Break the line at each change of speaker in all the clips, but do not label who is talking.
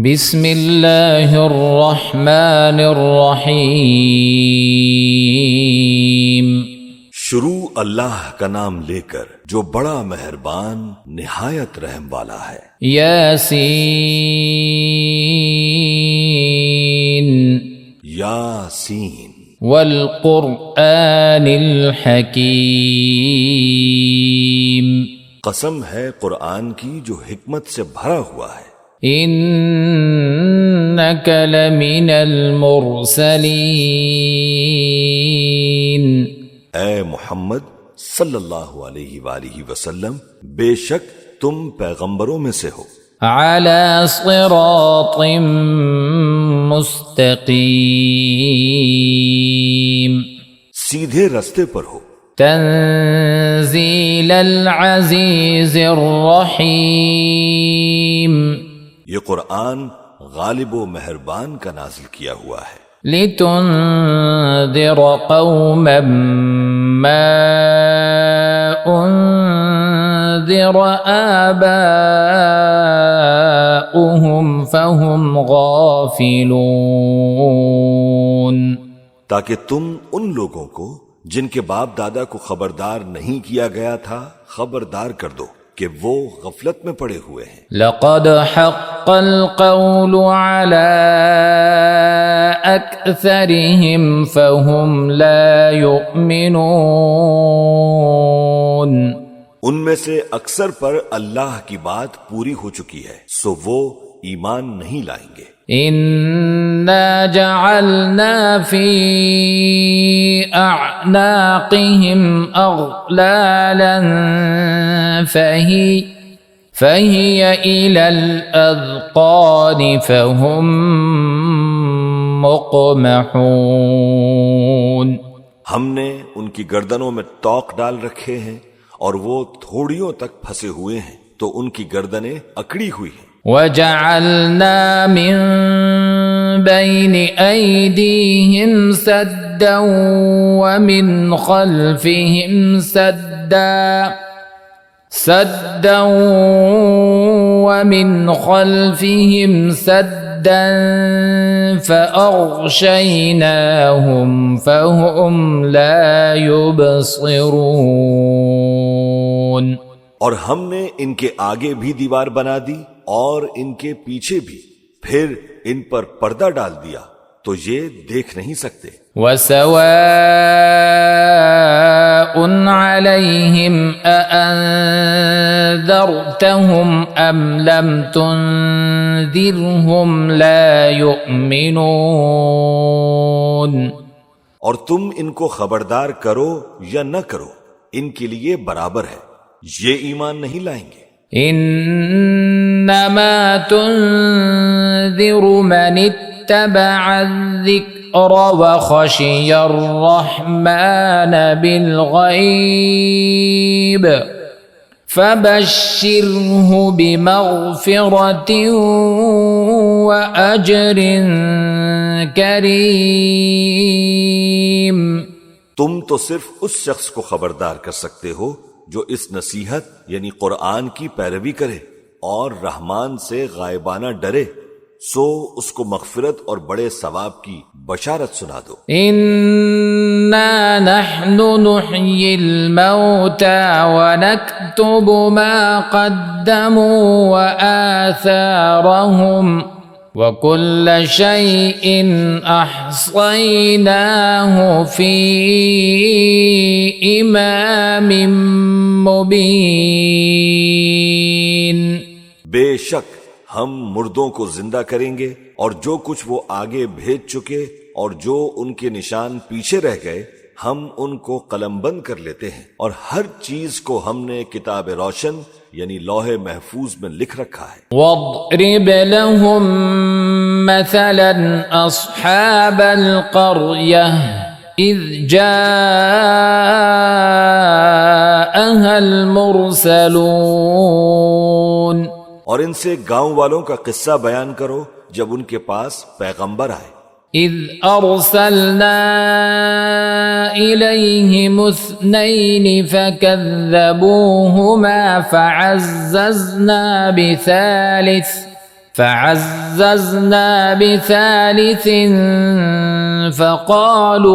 بسم اللہ الرحمن الرحیم۔
شروع اللہ کا نام لے کر جو بڑا مہربان نہایت رحم والا ہے۔
یاسین
یاسین
والقرآن الحکیم۔
قسم ہے قرآن کی جو حکمت سے بھرا ہوا ہے۔
انک لمن المرسلین۔
اے محمد صلی اللہ علیہ وآلہ وسلم، بے شک تم پیغمبروں میں سے ہو۔
علی صراط مستقیم۔
سیدھے رستے پر ہو۔
تنزیل العزیز الرحیم۔
یہ قرآن غالب و مہربان کا نازل کیا ہوا ہے۔
لتنذر قوما ما انذر آباؤهم فهم غافلون۔
تاکہ تم ان لوگوں کو جن کے باپ دادا کو خبردار نہیں کیا گیا تھا خبردار کر دو کہ وہ غفلت میں پڑے ہوئے ہیں۔
لقد حق القول على أكثرهم فهم لا يؤمنون۔
ان میں سے اکثر پر اللہ کی بات پوری ہو چکی ہے، سو وہ ایمان نہیں لائیں گے۔
إنا جعلنا في أعناقهم أغلالا فهي إلى الأذقان فهم مقمحون۔
ہم نے ان کی گردنوں میں توق ڈال رکھے ہیں اور وہ تھوڑیوں تک پھنسے ہوئے ہیں، تو ان کی گردنیں اکڑی ہوئی ہیں۔
وجعلنا من بين أيديهم سدا ومن خلفهم سدا ومن خلفهم سدا فأغشيناهم فهم لا يبصرون۔
اور ہم نے ان کے آگے بھی دیوار بنا دی اور ان کے پیچھے بھی، پھر ان پر پردہ ڈال دیا تو یہ دیکھ نہیں سکتے۔
وَسَوَاءٌ عَلَيْهِمْ أَأَنذَرْتَهُمْ أَمْ لَمْ تُنذِرْهُمْ لَا يُؤْمِنُونَ۔
اور تم ان کو خبردار کرو یا نہ کرو، ان کے لیے برابر ہے، یہ ایمان نہیں لائیں گے۔
انما تنذر من اتبع الذکر وخشی الرحمن بالغیب فبشرہ بمغفرۃ واجر کریم۔
تم تو صرف اس شخص کو خبردار کر سکتے ہو جو اس نصیحت یعنی قرآن کی پیروی کرے اور رحمان سے غائبانہ ڈرے، سو اس کو مغفرت اور بڑے ثواب کی بشارت سنا دو۔
انا نحن نحیی الموتى ونکتب ما قدموا وآثارهم وَكُلَّ شَيْءٍ أَحْصَيْنَاهُ فِي إِمَامٍ مُبِينٍ۔
بے شک ہم مردوں کو زندہ کریں گے اور جو کچھ وہ آگے بھیج چکے اور جو ان کے نشان پیچھے رہ گئے ہم ان کو قلم بند کر لیتے ہیں، اور ہر چیز کو ہم نے کتاب روشن یعنی لوح محفوظ میں لکھ رکھا ہے۔
وَاضْرِبْ لَهُمْ مَثَلًا أَصْحَابَ الْقَرْيَةِ إِذْ جَاءَهَا الْمُرْسَلُونَ۔
اور ان سے گاؤں والوں کا قصہ بیان کرو جب ان کے پاس پیغمبر آئے۔
إذ أرسلنا إليهم اثنين فكذبوهما فعززنا بثالث فعززنا بثالث فقالوا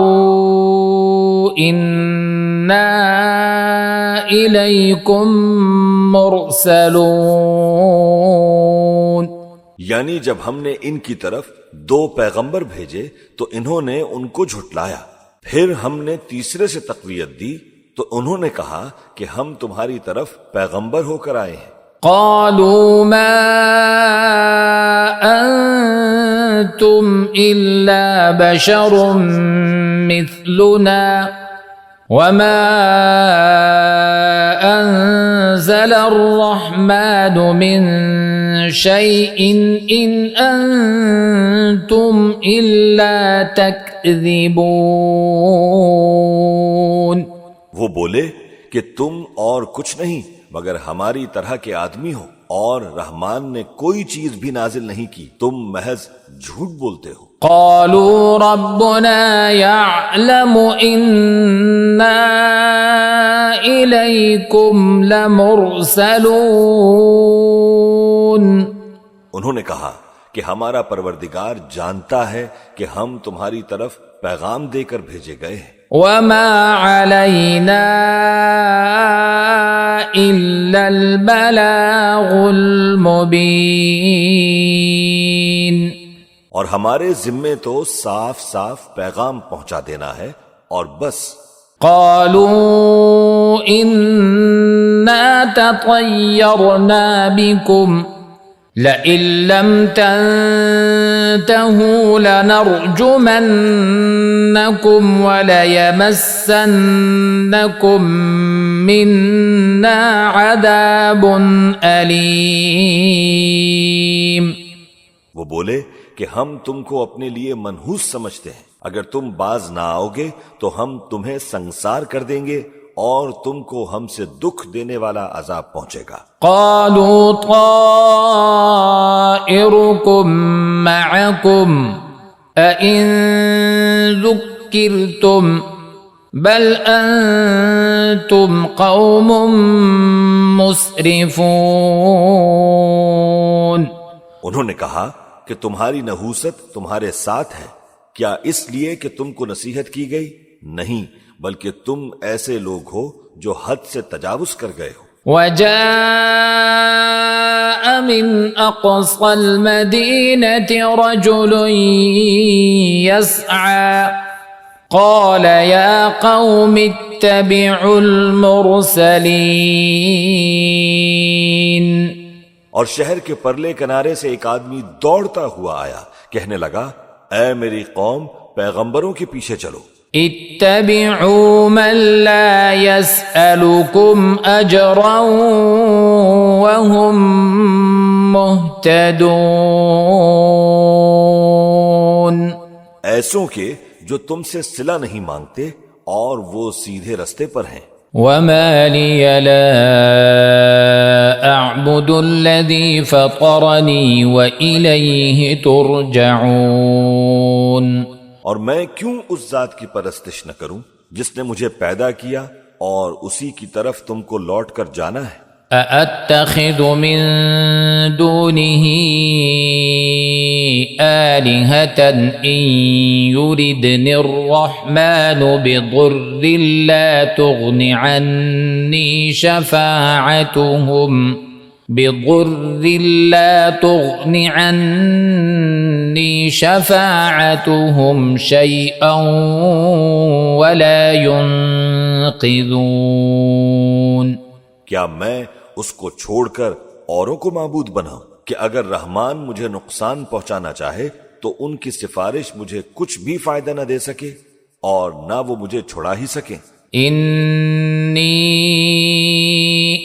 إنا إليكم مرسلون.
یعنی جب ہم نے ان کی طرف 2 پیغمبر بھیجے تو انہوں نے ان کو جھٹلایا. پھر ہم نے تیسرے سے تقویت دی تو انہوں نے کہا کہ ہم تمہاری طرف پیغمبر ہو کر آئے ہیں.
قالوا ما أنتم إلا بشر مثلنا وما أنزل الرحمن من شيء إن أنتم إلا تكذبون.
وہ بولے کہ تم اور کچھ نہیں مگر ہماری طرح کے آدمی ہو اور رحمان نے کوئی چیز بھی نازل نہیں کی، تم محض جھوٹ بولتے ہو.
قالوا ربنا يعلم إنا إليكم لمرسلون.
انہوں نے کہا کہ ہمارا پروردگار جانتا ہے کہ ہم تمہاری طرف پیغام دے کر بھیجے گئے ہیں.
وما علينا إلا البلاغ المبين.
اور ہمارے ذمے تو صاف صاف پیغام پہنچا دینا ہے اور بس.
قالوا إنا تطيرنا بكم لئن لم تنتهوا لنرجمنكم وليمسنكم منا عذاب أليم.
وہ بولے کہ ہم تم کو اپنے لیے منحوس سمجھتے ہیں، اگر تم باز نہ آؤ گے تو ہم تمہیں سنسار کر دیں گے اور تم کو ہم سے دکھ دینے والا عذاب پہنچے گا.
قالوا طائركم معكم أئن ذكرتم بل أنتم قوم مسرفون.
انہوں نے کہا کہ تمہاری نحوست تمہارے ساتھ ہے، کیا اس لیے کہ تم کو نصیحت کی گئی؟ نہیں، بلکہ تم ایسے لوگ ہو جو حد سے تجاوز کر گئے ہو.
وجاء من أقصى المدينة رجل يسعى قال يا قوم اتبعوا المرسلين.
اور شہر کے پرلے کنارے سے ایک آدمی دوڑتا ہوا آیا، کہنے لگا اے میری قوم، پیغمبروں کے پیچھے چلو.
اتبعوا من لا يسألكم أجرا وهم مهتدون.
ایسوں کے جو تم سے صلہ نہیں مانگتے اور وہ سیدھے رستے پر ہیں.
وما لي لا أعبد الذي فطرني وإليه ترجعون.
اور میں کیوں اس ذات کی پرستش نہ کروں جس نے مجھے پیدا کیا اور اسی کی طرف تم کو لوٹ کر جانا ہے.
أأتخذ من دونه آلهة إن يردني الرحمن بضر لا تغن عني شفاعتهم شيئا ولا ينقذون.
کیا میں اس کو چھوڑ کر اوروں کو معبود بناؤں کہ اگر رحمان مجھے نقصان پہنچانا چاہے تو ان کی سفارش مجھے کچھ بھی فائدہ نہ دے سکے اور نہ وہ مجھے چھڑا ہی سکیں.
انی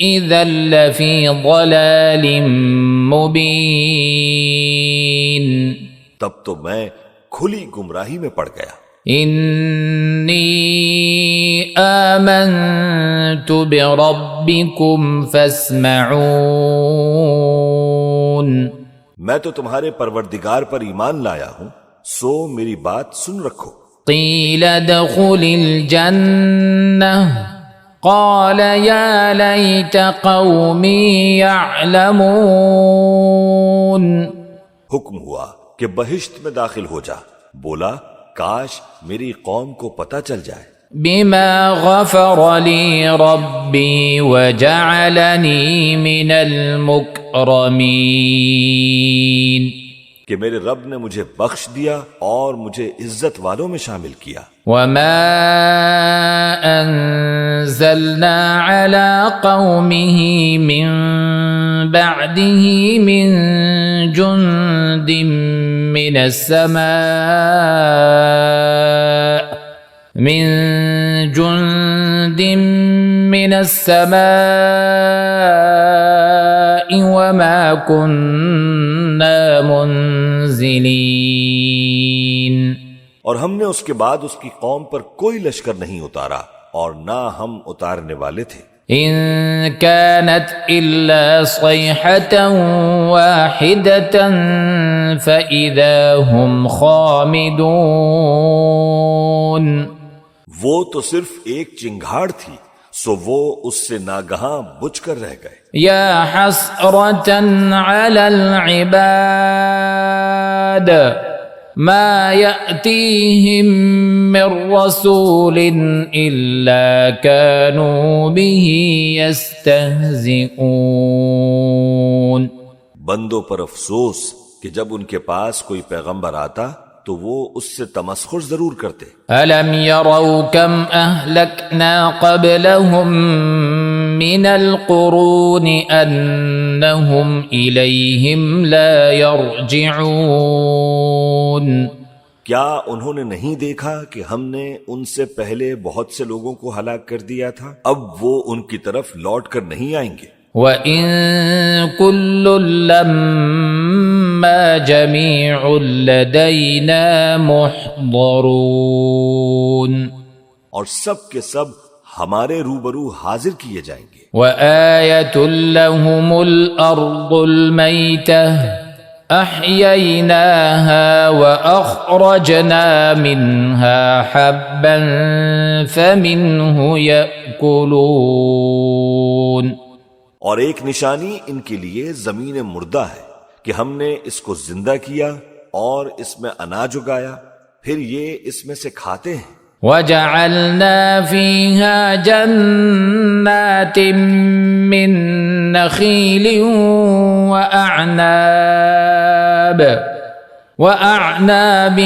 اذا لفی ضلال مبین.
تب تو میں کھلی گمراہی میں پڑ گیا.
انی آمنت بربکم فاسمعون.
میں تو تمہارے پروردگار پر ایمان لایا ہوں، سو میری بات سن رکھو.
قیل ادخل الجنہ قال یا لیت قومی یعلمون.
حکم ہوا کہ بہشت میں داخل ہو جا. بولا کاش میری قوم کو پتہ چل جائے.
بما غفر لي ربي وجعلني من المكرمين.
کہ میرے رب نے مجھے بخش دیا اور مجھے عزت والوں میں شامل کیا.
وما أنزلنا على قومه من بعده من جند من السماء وما كنا منزلين.
اور ہم نے اس کے بعد اس کی قوم پر کوئی لشکر نہیں اتارا اور نہ ہم اتارنے والے تھے.
إن كانت إلا صيحة واحدة فإذا هم خامدون.
وہ تو صرف ایک چنگھاڑ تھی سو وہ اس سے ناگہاں بجھ کر رہ گئے.
يا حسرة على العباد ما يأتيهم من رسول إلا كانوا به يستهزئون.
بندوں پر افسوس کہ جب ان کے پاس کوئی پیغمبر آتا تو وہ اس سے تمسخر ضرور کرتے.
ألم يروا كم أهلكنا قبلهم من القرون أنهم إليهم لا يرجعون.
کیا انہوں نے نہیں دیکھا کہ ہم نے ان سے پہلے بہت سے لوگوں کو ہلاک کر دیا تھا، اب وہ ان کی طرف لوٹ کر نہیں آئیں گے.
وَإِن كُلٌّ لَّمَّا جَمِيعٌ لَّدَيْنَا مُحْضَرُونَ.
اور سب کے سب ہمارے روبرو حاضر کیے جائیں گے.
وَآيَةٌ لَّهُمُ الْأَرْضُ الْمَيْتَةُ أَحْيَيْنَاهَا وَأَخْرَجْنَا مِنْهَا حَبًّا فَمِنْهُ يَأْكُلُونَ.
اور ایک نشانی ان کے لیے زمین مردہ ہے کہ ہم نے اس کو زندہ کیا اور اس میں اناج اگایا، پھر یہ اس میں سے کھاتے ہیں.
وَجَعَلْنَا فِيهَا جَنَّاتٍ مِّن نَخِيلٍ وَأَعْنَابٍ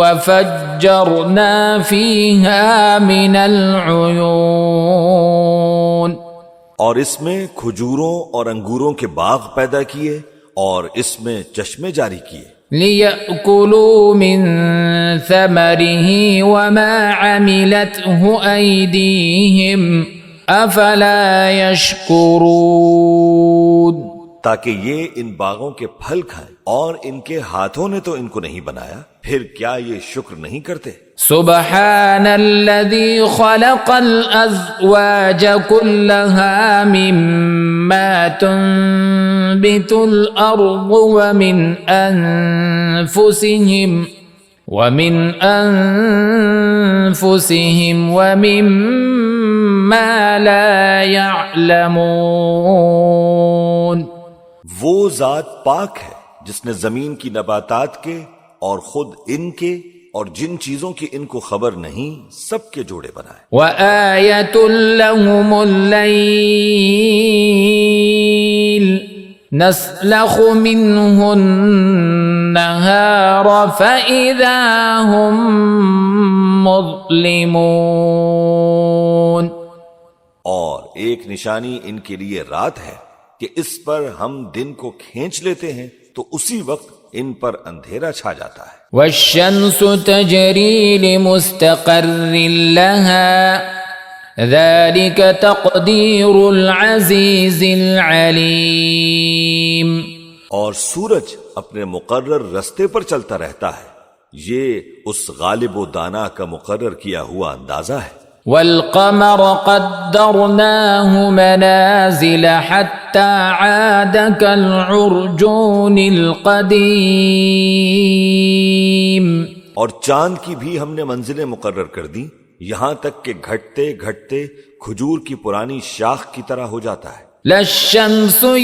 وَفَجَّرْنَا فِيهَا مِنَ الْعُيُونِ.
اور اس میں کھجوروں اور انگوروں کے باغ پیدا کیے اور اس میں چشمے جاری کیے.
لِيَأْكُلُوا مِن ثَمَرِهِ وَمَا عَمِلَتْهُ أَيْدِيهِمْ أَفَلَا يَشْكُرُونَ.
تاکہ یہ ان باغوں کے پھل کھائیں اور ان کے ہاتھوں نے تو ان کو نہیں بنایا، پھر کیا یہ شکر نہیں کرتے؟
سبحان الذي خلق الأزواج كلها مما تنبت الأرض ومن أنفسهم ومما لا يعلمون.
وہ ذات پاک ہے جس نے زمین کی نباتات کے اور خود ان کے اور جن چیزوں کی ان کو خبر نہیں سب کے جوڑے بنائے.
وَآيَةٌ لَّهُمُ اللَّيْلُ نَسْلَخُ مِنْهُ النَّهَارَ فَإِذَا هُمْ مُظْلِمُونَ.
اور ایک نشانی ان کے لیے رات ہے کہ اس پر ہم دن کو کھینچ لیتے ہیں تو اسی وقت ان پر اندھیرا چھا جاتا ہے.
والشمس تجری لمستقر لها ذلك تقدیر العزیز العلیم.
اور سورج اپنے مقرر رستے پر چلتا رہتا ہے، یہ اس غالب و دانا کا مقرر کیا ہوا اندازہ ہے.
والقمر قدرناه منازل حتى عاد كالعرجون القديم.
اور چاند کی بھی ہم نے منزلیں مقرر کر دی، یہاں تک کہ گھٹتے گھٹتے کھجور کی پرانی شاخ کی طرح ہو جاتا ہے.
لا الشمس ينبغي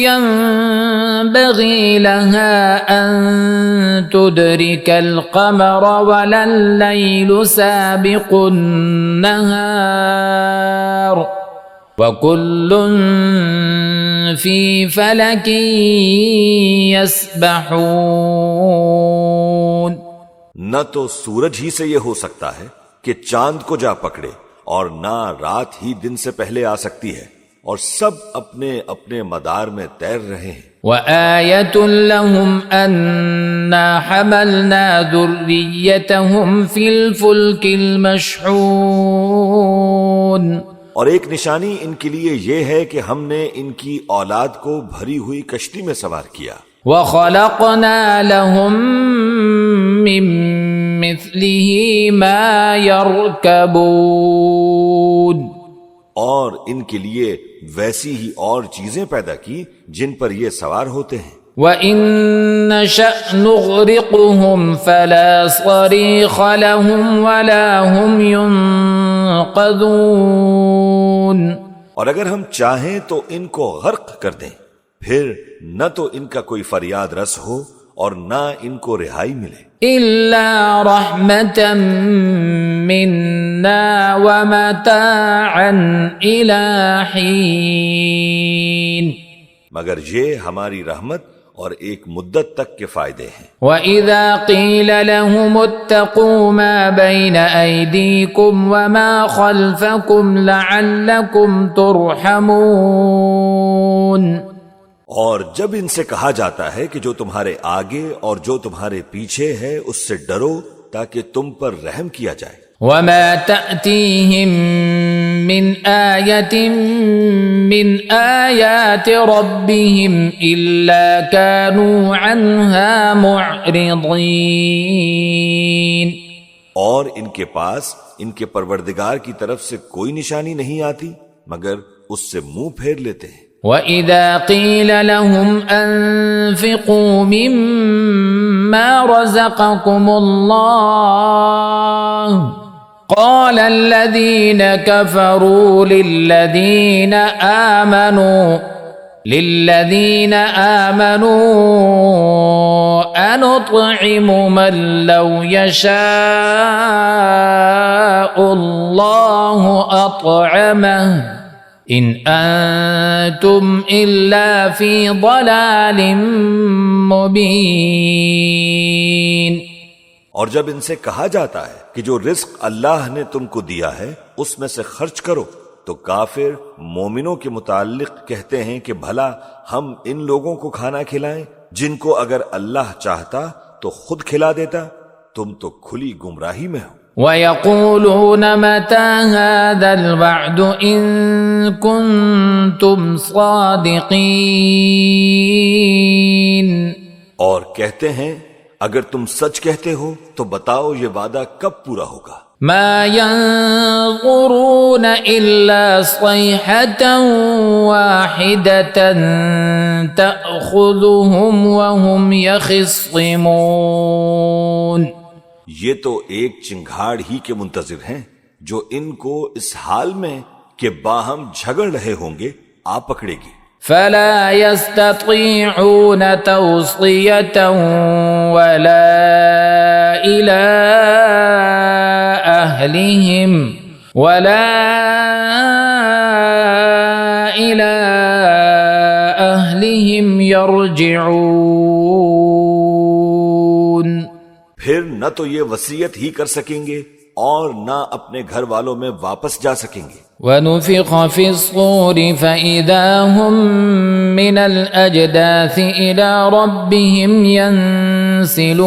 لها أن تدرك القمر ولا الليل سابق النهار وكل في فلك يسبحون.
نہ تو سورج ہی سے یہ ہو سکتا ہے کہ چاند کو جا پکڑے، اور نہ رات ہی دن سے پہلے آ سکتی ہے، اور سب اپنے اپنے مدار میں تیر رہے ہیں.
وآية لهم أنا حملنا ذريتهم في الفلك المشحون.
اور ایک نشانی ان کے لیے یہ ہے کہ ہم نے ان کی اولاد کو بھری ہوئی کشتی میں سوار کیا.
وخلقنا لهم من مثله ما يركبون.
اور ان کے لیے ویسی ہی اور چیزیں پیدا کی جن پر یہ سوار ہوتے ہیں.
وَإِن نَّشَأْ نُغْرِقْهُمْ فَلَا صَرِيخَ لَهُمْ وَلَا هُمْ يُنقَذُونَ.
اور اگر ہم چاہیں تو ان کو غرق کر دیں، پھر نہ تو ان کا کوئی فریاد رس ہو اور نہ ان کو رہائی ملے.
إِلَّا رَحْمَةً مِّنَّا وَمَتَاعًا إِلَى حِينٍ.
مگر یہ ہماری رحمت اور ایک مدت تک کے فائدے ہیں.
وَإِذَا قِيلَ لَهُمُ اتَّقُوا مَا بَيْنَ أَيْدِيكُمْ وَمَا خَلْفَكُمْ لَعَلَّكُمْ تُرْحَمُونَ.
اور جب ان سے کہا جاتا ہے کہ جو تمہارے آگے اور جو تمہارے پیچھے ہے اس سے ڈرو تاکہ تم پر رحم کیا جائے.
وَمَا تَأْتِيهِم مِّنْ آيَةٍ مِّنْ آيَاتِ رَبِّهِمْ إِلَّا كَانُوا عَنْهَا مُعْرِضِينَ.
اور ان کے پاس ان کے پروردگار کی طرف سے کوئی نشانی نہیں آتی مگر اس سے منہ پھیر لیتے ہیں.
وَإِذَا قِيلَ لَهُمْ أَنفِقُوا مِمَّا رَزَقَكُمُ اللَّهُ قَالَ الَّذِينَ كَفَرُوا لِلَّذِينَ آمَنُوا أَنُطْعِمُ مَن لَّوْ يَشَاءُ اللَّهُ أَطْعَمَهُ إِنْ أَنْتُمْ إِلَّا فِي ضَلَالٍ مُبِينٍ.
اور جب ان سے کہا جاتا ہے کہ جو رزق اللہ نے تم کو دیا ہے اس میں سے خرچ کرو تو کافر مومنوں کے متعلق کہتے ہیں کہ بھلا ہم ان لوگوں کو کھانا کھلائیں جن کو اگر اللہ چاہتا تو خود کھلا دیتا. تم تو کھلی گمراہی میں ہو.
وَيَقُولُونَ مَتَى هَذَا الْوَعْدُ إِن كُنتُمْ صَادِقِينَ.
اور کہتے ہیں اگر تم سچ کہتے ہو تو بتاؤ یہ وعدہ کب پورا ہوگا.
مَا يَنظُرُونَ إِلَّا صَيْحَةً وَاحِدَةً تَأْخُذُهُمْ وَهُمْ يَخِصِّمُونَ.
یہ تو ایک چنگھاڑ ہی کے منتظر ہیں جو ان کو اس حال میں کہ باہم جھگڑ رہے ہوں گے آ پکڑے گی.
فَلَا يَسْتَطِيعُونَ تَوْصِيَةً وَلَا إِلَىٰ أَهْلِهِمْ يَرْجِعُونَ.
پھر نہ تو یہ وصیت ہی کر سکیں گے اور نہ اپنے گھر والوں میں واپس جا سکیں گے.
وَنُفِخَ فِي الصُّورِ فَإِذَا هُم مِّنَ الْأَجْدَاثِ إِلَىٰ رَبِّهِمْ يَنسِلُونَ.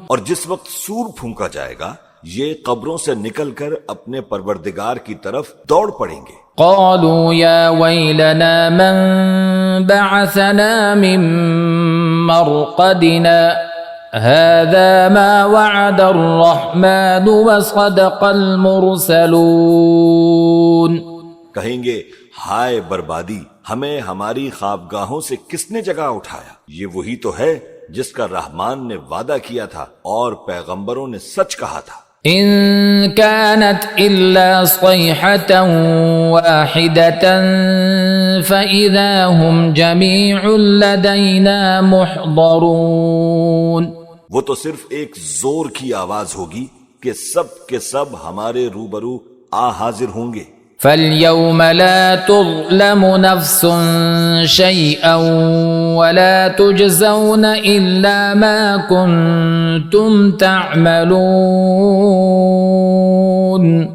اور جس وقت سور پھونکا جائے گا یہ قبروں سے نکل کر اپنے پروردگار کی طرف دوڑ پڑیں گے.
قالوا يا ويلنا من بعثنا من مرقدنا هذا ما وعد الرحمن وصدق المرسلون.
کہیں گے ہائے بربادی، ہمیں ہماری خوابگاہوں سے کس نے جگہ اٹھایا؟ یہ وہی تو ہے جس کا رحمان نے وعدہ کیا تھا اور پیغمبروں نے سچ کہا تھا.
إن كانت إلا صيحة واحدة فإذا هم جميع لدينا محضرون.
وہ تو صرف ایک زور کی آواز ہوگی کہ سب کے سب ہمارے روبرو آ حاضر ہوں گے.
فاليوم لا تظلم نفس شيئا ولا تجزون إلا ما كنتم تعملون.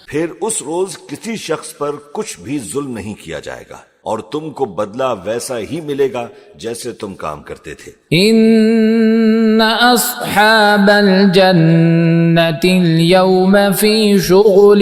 پھر اس روز کسی شخص پر کچھ بھی ظلم نہیں کیا جائے گا اور تم کو بدلہ ویسا ہی ملے گا جیسے تم کام کرتے تھے.
ان اصحاب الجنة اليوم في شغل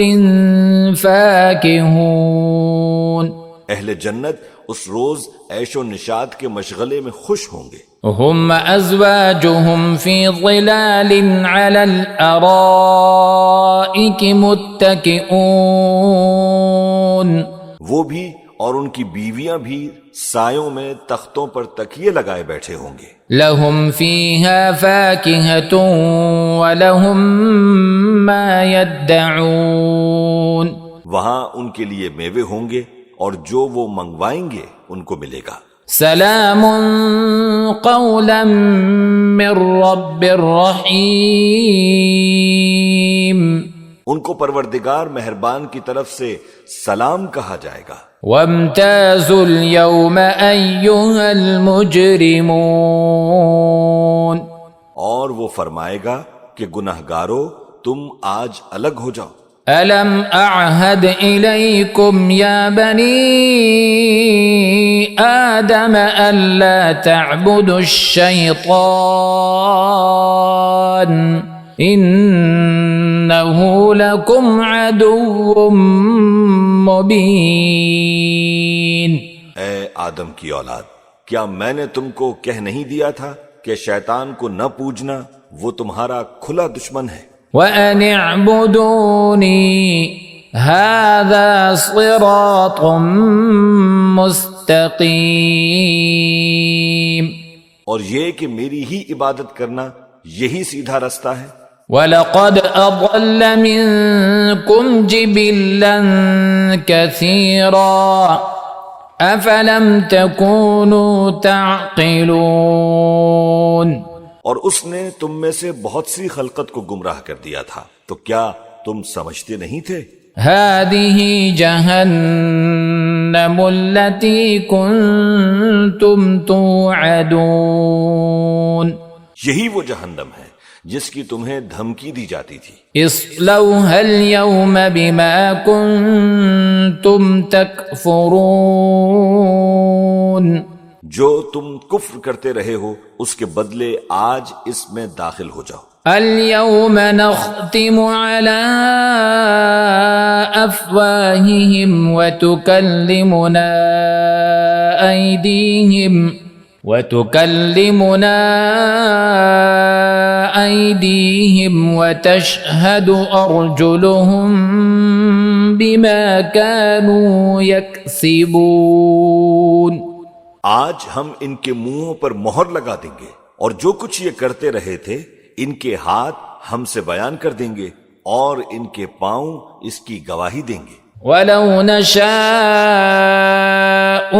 فاكهون.
اہل جنت اس روز عیش و نشاط کے مشغلے میں خوش ہوں گے.
هم ازواجهم في ظلال على الارائك متكئون.
وہ بھی اور ان کی بیویاں بھی سایوں میں تختوں پر تکیے لگائے بیٹھے ہوں گے.
لهم فيها فاكهة ولهم ما يدعون.
وہاں ان کے لیے میوے ہوں گے اور جو وہ منگوائیں گے ان کو ملے گا.
سلام قولا من رب رحیم.
ان کو پروردگار مہربان کی طرف سے سلام کہا جائے گا.
وامتازوا اليوم أيها المجرمون.
اور وہ فرمائے گا کہ گنہگارو تم آج الگ ہو جاؤ.
ألم أعهد إليكم يا بني آدم ألا تعبدوا الشيطان إنه لكم عدو مبين.
اے آدم کی اولاد، کیا میں نے تم کو کہہ نہیں دیا تھا کہ شیطان کو نہ پوجنا، وہ تمہارا کھلا دشمن ہے.
وَأَنِ اعْبُدُونِي هَذَا صِرَاطٌ مُسْتَقِيمٌ.
اور یہ کہ میری ہی عبادت کرنا یہی سیدھا رستہ ہے.
وَلَقَدْ أَضَلَّ مِنكُمْ جِبِلًّا كَثِيرًا أَفَلَمْ تَكُونُوا تَعْقِلُونَ.
اور اس نے تم میں سے بہت سی خلقت کو گمراہ کر دیا تھا، تو کیا تم سمجھتے نہیں تھے؟
هذه جهنم التي كنتم توعدون.
یہی وہ جہنم ہے جس کی تمہیں دھمکی دی جاتی تھی.
اصلوها اليوم بما كنتم تكفرون.
جو تم کفر کرتے رہے ہو اس کے بدلے آج اس میں داخل ہو جاؤ.
اليوم نختم على أفواههم وتكلمنا أيديهم وتشهد أرجلهم بما كانوا يكسبون.
آج ہم ان کے منہوں پر مہر لگا دیں گے اور جو کچھ یہ کرتے رہے تھے ان کے ہاتھ ہم سے بیان کر دیں گے اور ان کے پاؤں اس کی گواہی دیں گے.
وَلَوْ نَشَاءُ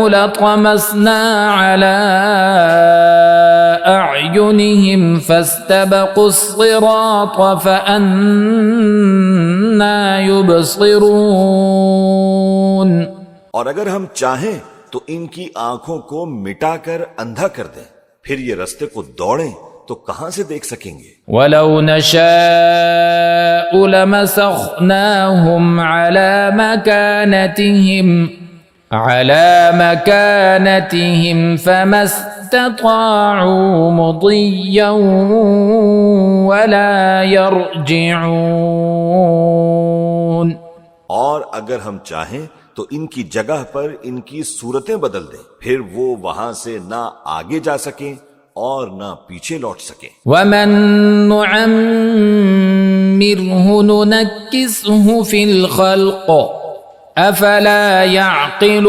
لَطَمَسْنَا عَلَىٰ أَعْيُنِهِمْ فَاسْتَبَقُوا الصِّرَاطَ فَأَنَّىٰ يُبْصِرُونَ.
اور اگر ہم چاہیں تو ان کی آنکھوں کو مٹا کر اندھا کر دیں، پھر یہ رستے کو دوڑیں تو کہاں سے دیکھ سکیں گے.
وَلَوْ نَشَاءُ لَمَسَخْنَاهُمْ عَلَى مَكَانَتِهِمْ فَمَا اسْتَطَاعُوا مُضِيًّا وَلَا يَرْجِعُونَ.
اور اگر ہم چاہیں تو ان کی جگہ پر ان کی صورتیں بدل دیں، پھر وہ وہاں سے نہ آگے جا سکیں اور نہ پیچھے لوٹ سکیں.
وَمَن نُعَمِّرْهُ نُنَكِّسْهُ فِي الْخَلْقِ أَفَلَا يَعْقِلُونَ.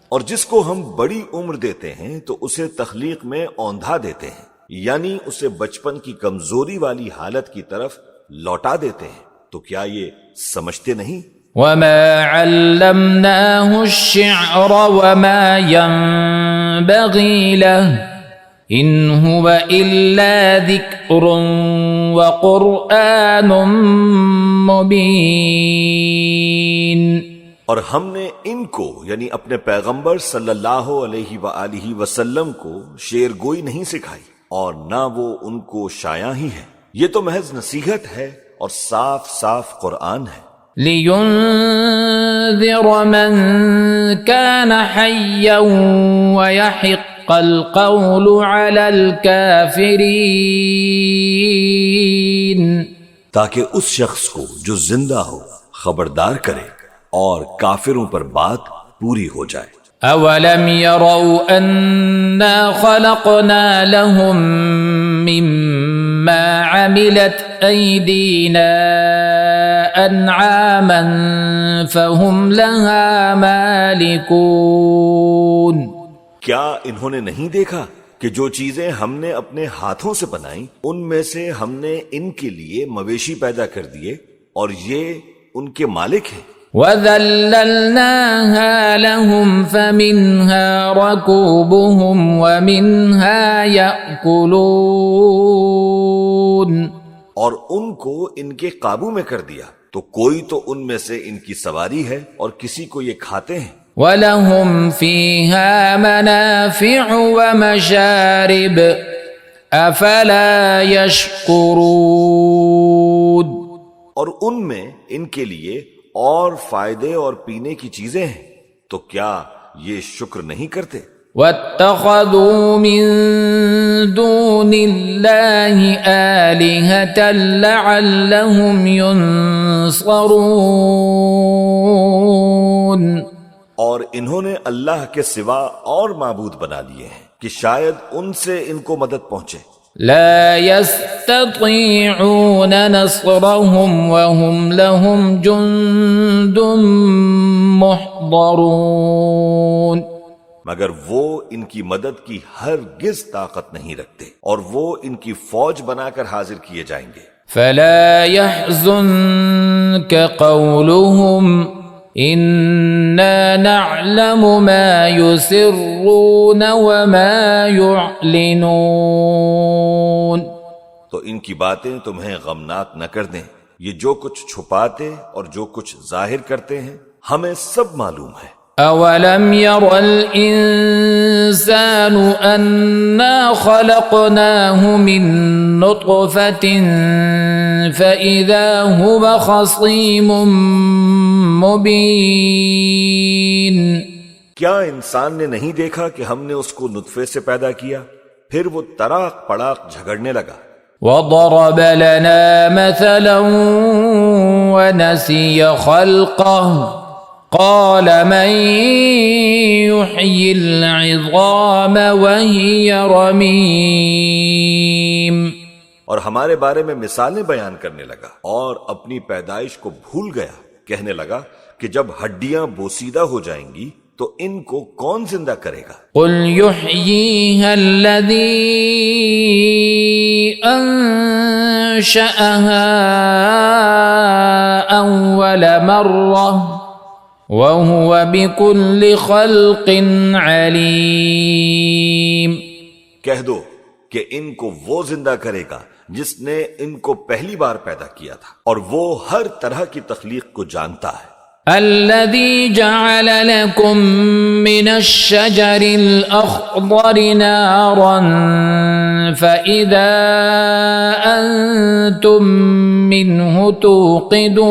اور جس کو ہم بڑی عمر دیتے ہیں تو اسے تخلیق میں اوندھا دیتے ہیں، یعنی اسے بچپن کی کمزوری والی حالت کی طرف لوٹا دیتے ہیں، تو کیا یہ سمجھتے نہیں؟
وما علمناه الشعر وما ينبغي له إن هو إلا ذكر وقرآن مبين.
اور ہم نے ان کو یعنی اپنے پیغمبر صلی اللہ علیہ وآلہ وسلم کو شعر گوئی نہیں سکھائی، اور نہ وہ ان کو شایع ہی ہے، یہ تو محض نصیحت ہے اور صاف صاف قرآن ہے.
لينذر من كان حيا ويحق القول على الكافرين.
تاکہ اس شخص کو جو زندہ ہو خبردار کرے اور کافروں پر بات پوری ہو جائے.
أولم يروا أنا خلقنا لهم مما عملت أيدينا أنعاما فهم لها مالكون.
کیا انہوں نے نہیں دیکھا کہ جو چیزیں ہم نے اپنے ہاتھوں سے بنائیں ان میں سے ہم نے ان کے لیے مویشی پیدا کر دیے اور یہ ان کے مالک ہیں.
وَذَلَّلْنَاهَا لَهُمْ فَمِنْهَا رَكُوبُهُمْ وَمِنْهَا يَأْكُلُونَ.
اور ان کو ان کے قابو میں کر دیا تو کوئی تو ان میں سے ان کی سواری ہے اور کسی کو یہ کھاتے ہیں.
وَلَهُمْ فِيهَا مَنَافِعُ وَمَشَارِبُ أَفَلَا يَشْكُرُونَ.
اور ان میں ان کے لیے اور فائدے اور پینے کی چیزیں ہیں، تو کیا یہ شکر نہیں کرتے؟
وَاتَّخَذُوا مِن دُونِ اللَّهِ آلِهَةً لَعَلَّهُمْ يُنصَرُونَ.
اور انہوں نے اللہ کے سوا اور معبود بنا لیے ہیں کہ شاید ان سے ان کو مدد پہنچے.
لا يستطيعون نصرهم وهم لهم جند محضرون.
مگر وہ ان کی مدد کی ہرگز طاقت نہیں رکھتے اور وہ ان کی فوج بنا کر حاضر کیے جائیں گے.
فلا يحزنك قولهم إنا نعلم ما يسرون وما يعلنون.
تو ان کی باتیں تمہیں غمناک نہ کر دیں، یہ جو کچھ چھپاتے اور جو کچھ ظاہر کرتے ہیں ہمیں سب معلوم ہے.
أولم ير الإنسان أنا خلقناه من نطفة فإذا هو خصيم مبين.
کیا انسان نے نہیں دیکھا کہ ہم نے اس کو نطفے سے پیدا کیا، پھر وہ تڑاک پڑاک جھگڑنے لگا.
وضرب لنا مثلا ونسي خلقه قال من يحيي العظام وهي رميم.
اور ہمارے بارے میں مثالیں بیان کرنے لگا اور اپنی پیدائش کو بھول گیا، کہنے لگا کہ جب ہڈیاں بوسیدہ ہو جائیں گی تو ان کو کون زندہ کرے گا؟
قل يحييها الذي أنشأها أول مرة وهو بكل خلق عليم.
کہہ دو کہ ان کو وہ زندہ کرے گا جس نے ان کو پہلی بار پیدا کیا تھا اور وہ ہر طرح کی تخلیق کو جانتا ہے.
الذي جعل لكم من الشجر الأخضر نارا فإذا أنتم منه توقدون.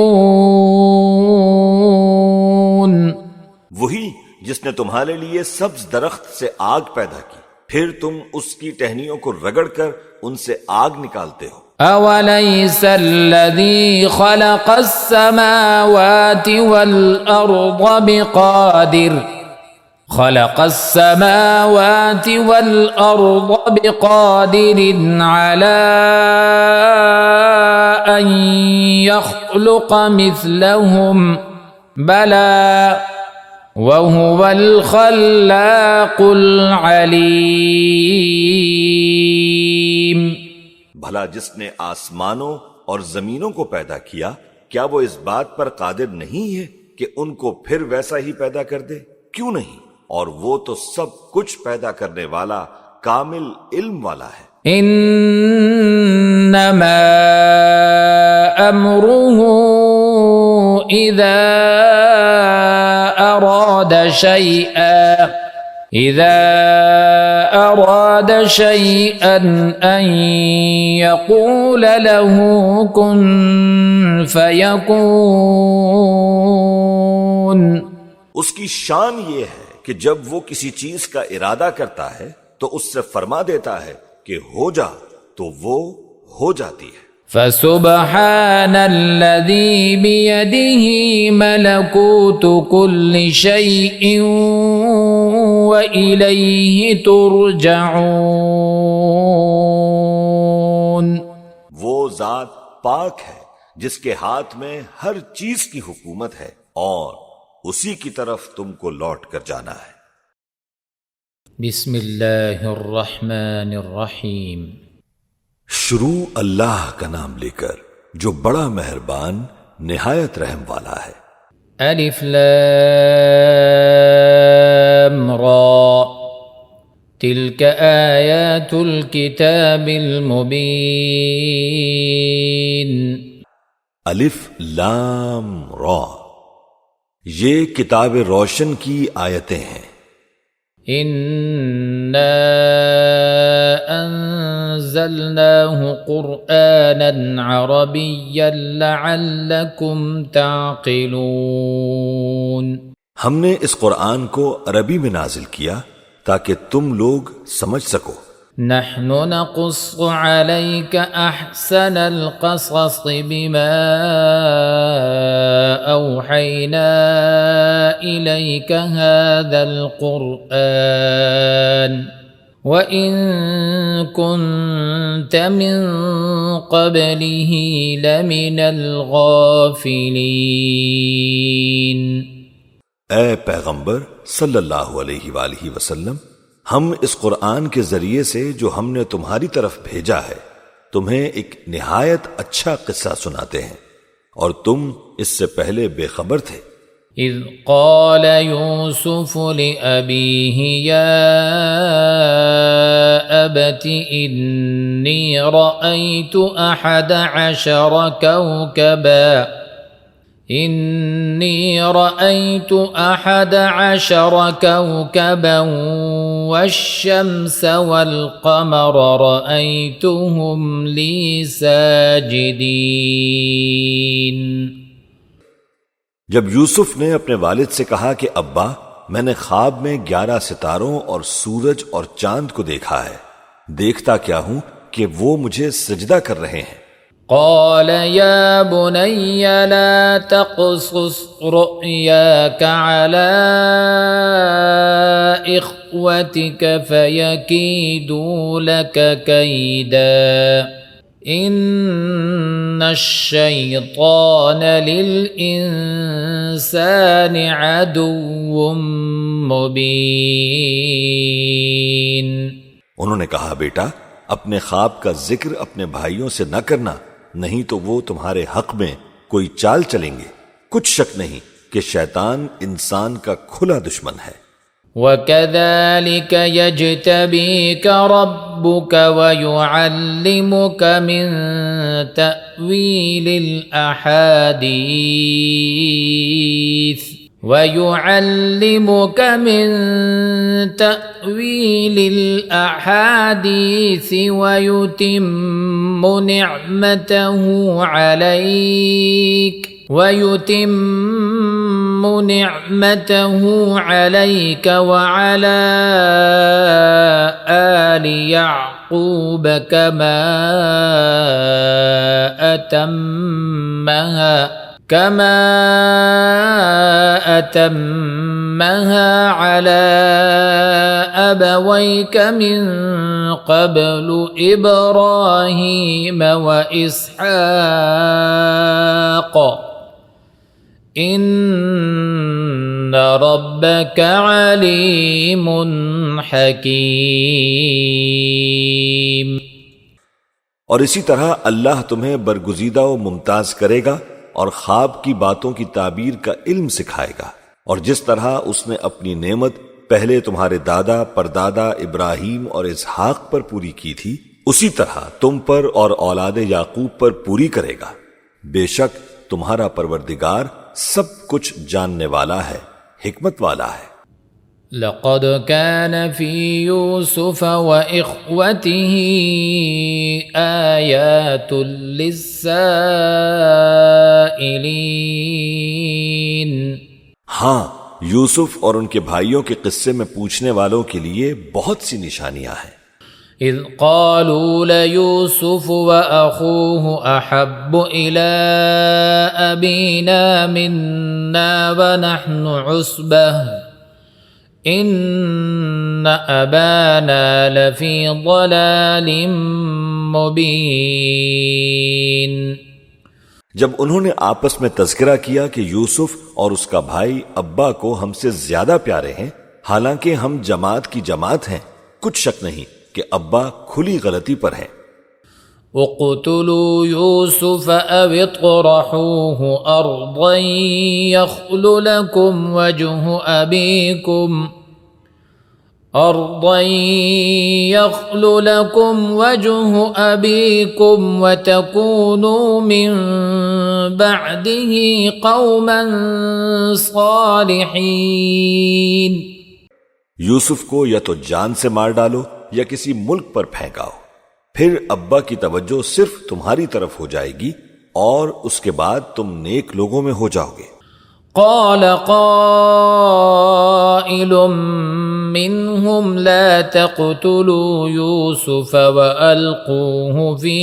وہی جس نے تمہارے لیے سبز درخت سے آگ پیدا کی، پھر تم اس کی ٹہنیوں کو رگڑ کر ان سے آگ نکالتے ہو.
أوليس الذي خلق السماوات والأرض بقادر على أن يخلق مثلهم بلى وهو الخلاق العليم.
بھلا جس نے آسمانوں اور زمینوں کو پیدا کیا کیا وہ اس بات پر قادر نہیں ہے کہ ان کو پھر ویسا ہی پیدا کر دے؟ کیوں نہیں؟ اور وہ تو سب کچھ پیدا کرنے والا کامل علم والا ہے۔
انما امره اذا اراد شيئا ان يقول له كن فيكون۔
اس کی شان یہ ہے کہ جب وہ کسی چیز کا ارادہ کرتا ہے تو اس سے فرما دیتا ہے کہ ہو جا، تو وہ ہو جاتی ہے۔
فسبحان الذي بيده ملكوت كل شيء وإليه ترجعون۔
وہ ذات پاک ہے جس کے ہاتھ میں ہر چیز کی حکومت ہے اور اسی کی طرف تم کو لوٹ کر جانا ہے۔
بسم اللہ الرحمن الرحیم۔
شروع اللہ کا نام لے کر جو بڑا مہربان نہایت رحم والا ہے۔
الف لام را تلک آیات الکتاب المبین۔
الف لام را، یہ کتاب روشن کی آیتیں ہیں۔
اِنَّا أَنزَلْنَاهُ قُرْآنًا عَرَبِيًّا لَعَلَّكُمْ تَعْقِلُونَ۔
ہم نے اس قرآن کو عربی میں نازل کیا تاکہ تم لوگ سمجھ سکو۔
نحن نقص عليك أحسن القصص بما أوحينا إليك هذا القرآن وإن كنت من قبله لمن الغافلين۔
اے پیغمبر صلی اللہ علیہ وآلہ وسلم، ہم اس قرآن کے ذریعے سے جو ہم نے تمہاری طرف بھیجا ہے تمہیں ایک نہایت اچھا قصہ سناتے ہیں اور تم اس سے پہلے بے خبر تھے۔
اذ قال یوسف لأبیہ یا ابت انی رأیت 11 کوکبا إني رأيت 11 كوكبا والشمس والقمر رأيتهم لي ساجدين۔
جب یوسف نے اپنے والد سے کہا کہ ابا، میں نے خواب میں 11 ستاروں اور سورج اور چاند کو دیکھا ہے، دیکھتا کیا ہوں کہ وہ مجھے سجدہ کر رہے ہیں۔
قال يا بني لا تقصص رؤياك على إخوتك فيكيدوا لك كيدا إن الشيطان للإنسان عدو مبين۔
انہوں نے کہا بیٹا، اپنے خواب کا ذکر اپنے بھائیوں سے نہ کرنا، نہیں تو وہ تمہارے حق میں کوئی چال چلیں گے۔ کچھ شک نہیں کہ شیطان انسان کا کھلا دشمن ہے۔
وَكَذَلِكَ يَجْتَبِيكَ رَبُّكَ وَيُعَلِّمُكَ مِن تَأْوِيلِ الْأَحَادِيثِ وَيُتِمُّ نِعْمَتَهُ عَلَيْكَ وَعَلَى آلِ يَعْقُوبَ كَمَا أتمها على أبويك من قبل إبراهيم وإسحاق إن ربك عليم حكيم۔
اور اسی طرح اللہ تمہیں برگزیدہ و ممتاز کرے گا اور خواب کی باتوں کی تعبیر کا علم سکھائے گا، اور جس طرح اس نے اپنی نعمت پہلے تمہارے دادا پردادا ابراہیم اور اسحاق پر پوری کی تھی، اسی طرح تم پر اور اولاد یعقوب پر پوری کرے گا۔ بے شک تمہارا پروردگار سب کچھ جاننے والا ہے، حکمت والا ہے۔
لقد كان في يوسف وإخوته آيات للسائلين۔
ہاں، یوسف اور ان کے بھائیوں کے قصے میں پوچھنے والوں کے لیے بہت سی نشانیاں ہیں۔
إذ قالوا ليوسف وأخوه أحب إلى أبينا منا ونحن عصبة إن أبانا لفي ضلال مبين۔
جب انہوں نے آپس میں تذکرہ کیا کہ یوسف اور اس کا بھائی ابا کو ہم سے زیادہ پیارے ہیں، حالانکہ ہم جماعت کی جماعت ہیں، کچھ شک نہیں کہ ابا کھلی غلطی پر ہیں۔
اقتلوا يوسف أو اطرحوه أرضا يخل لكم وجه أبيكم وتكونوا من بعده قوما صالحين۔
یوسف کو یا تو جان سے مار ڈالو یا کسی ملک پر پھینکاؤ، پھر ابا کی توجہ صرف تمہاری طرف ہو جائے گی اور اس کے بعد تم نیک لوگوں میں ہو جاؤ گے۔
قال قائل منهم لا تقتلوا يوسف وألقوه في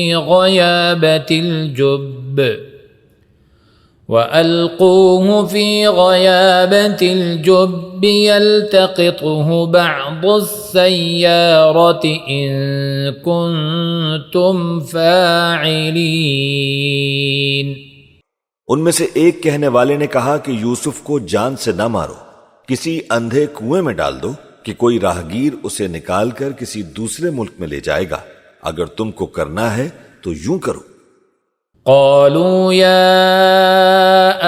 غيابة الجب يلتقطه بعض السيارة إن كنتم فاعلين۔
ان میں سے ایک کہنے والے نے کہا کہ یوسف کو جان سے نہ مارو، کسی اندھے کنویں میں ڈال دو کہ کوئی راہگیر اسے نکال کر کسی دوسرے ملک میں لے جائے گا، اگر تم کو کرنا ہے تو یوں کرو۔
قالوا يا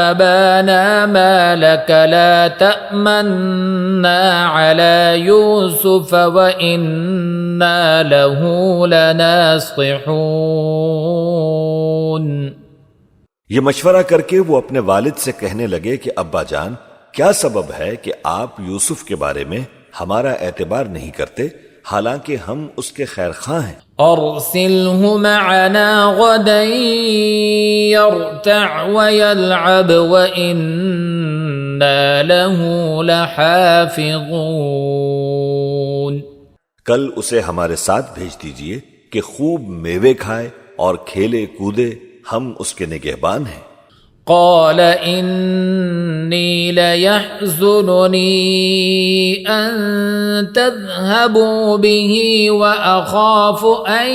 أبانا ما لك لا تأمنا على يوسف وإنا له لناصحون۔
یہ مشورہ کر کے وہ اپنے والد سے کہنے لگے کہ ابا جان، کیا سبب ہے کہ آپ یوسف کے بارے میں ہمارا اعتبار نہیں کرتے، حالانکہ ہم اس کے خیر خواہ ہیں۔
ارسلہ معنا غدا يرتع ويلعب وإنا له لحافظون۔
کل اسے ہمارے ساتھ بھیج دیجئے کہ خوب میوے کھائے اور کھیلے کودے، ہم اس کے نگہبان ہیں۔
قال إني ليحزنني أن تذهبوا به وأخاف أن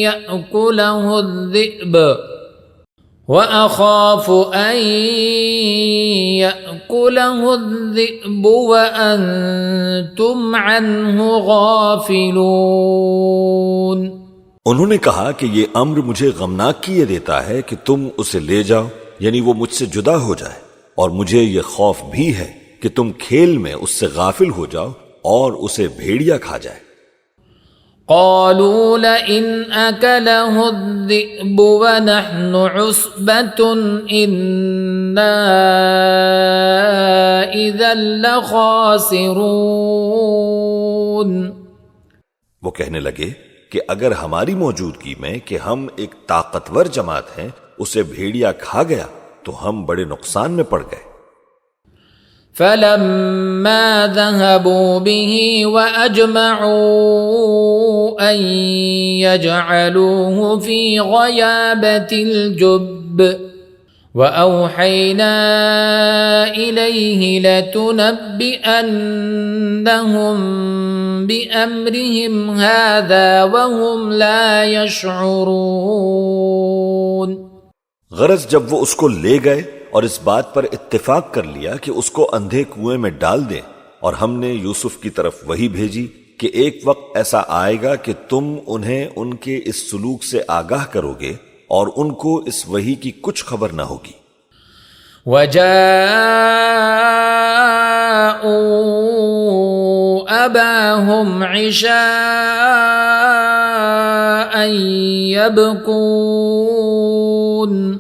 يأكله الذئب وأنتم عنه غافلون۔
انہوں نے کہا کہ یہ امر مجھے غمناک کیے دیتا ہے کہ تم اسے لے جاؤ، یعنی وہ مجھ سے جدا ہو جائے، اور مجھے یہ خوف بھی ہے کہ تم کھیل میں اس سے غافل ہو جاؤ اور اسے بھیڑیا کھا جائے۔
قالوا لئن أكله الذئب ونحن عصبة إنا إذا لخاسرون۔
وہ کہنے لگے کہ اگر ہماری موجودگی میں کہ ہم ایک طاقتور جماعت ہیں اسے بھیڑیا کھا گیا تو ہم بڑے نقصان میں پڑ گئے۔
فلما ذهبوا به وأجمعوا أن يجعلوه في غيابة الجب وأوحينا إليه لتنبئنهم بأمرهم هذا وهم لا يشعرون۔
غرض جب وہ اس کو لے گئے اور اس بات پر اتفاق کر لیا کہ اس کو اندھے کنویں میں ڈال دیں، اور ہم نے یوسف کی طرف وحی بھیجی کہ ایک وقت ایسا آئے گا کہ تم انہیں ان کے اس سلوک سے آگاہ کرو گے اور ان کو اس وحی کی کچھ خبر نہ ہوگی۔
وَجَاءُوا أَبَاهُمْ عِشَاءً يَبْكُونَ،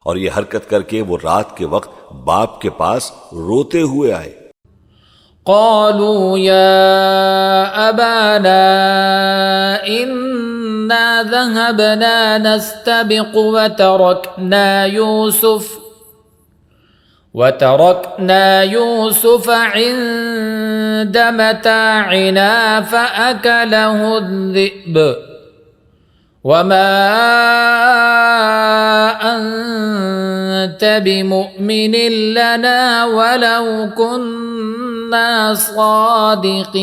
اور یہ حرکت کر کے وہ رات کے وقت باپ کے پاس روتے ہوئے آئے۔
قالوا يا أبانا إنا ذهبنا نستبق وتركنا يوسف عند متاعنا فأكله الذئب وما أنت بمؤمن لنا ولو كنا صادقين۔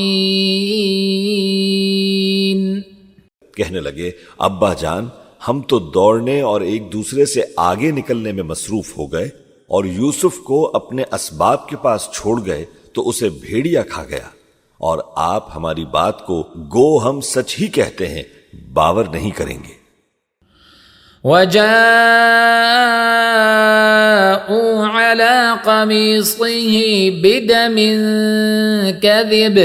کہنے لگے ابا جان ہم تو دوڑنے اور ایک دوسرے سے آگے نکلنے میں مصروف ہو گئے اور یوسف کو اپنے اسباب کے پاس چھوڑ گئے تو اسے بھیڑیا کھا گیا، اور آپ ہماری بات کو گو ہم سچ ہی کہتے ہیں باور نہیں کریں گے۔
وَجَاءُوا عَلَى قَمِيصِهِ بِدَمٍ كَذِبٍ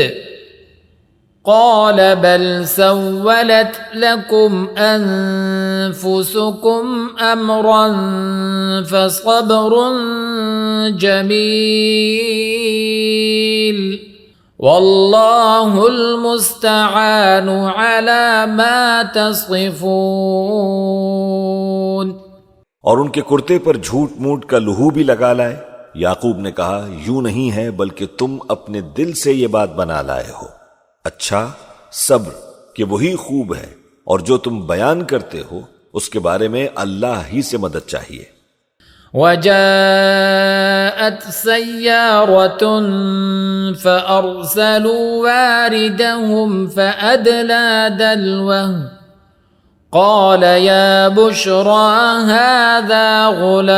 قَالَ بَلْ سَوَّلَتْ لَكُمْ أَنفُسُكُمْ أَمْرًا فَصَبْرٌ جَمِيلٌ وَاللَّهُ الْمُسْتَعَانُ عَلَى مَا تَصِفُونَ۔
اور ان کے کرتے پر جھوٹ موٹ کا لہو بھی لگا لائے۔ یعقوب نے کہا یوں نہیں ہے بلکہ تم اپنے دل سے یہ بات بنا لائے ہو۔ اچھا صبر کہ وہی خوب ہے، اور جو تم بیان کرتے ہو اس کے بارے میں اللہ ہی سے مدد چاہیے۔
وَجَاءَتْ سَيَّارَةٌ فَأَرْسَلُوا وَارِدَهُمْ فَأَدْلَى دَلْوَهُ قَالَ يَا بُشْرَى هَذَا غُلَامٌ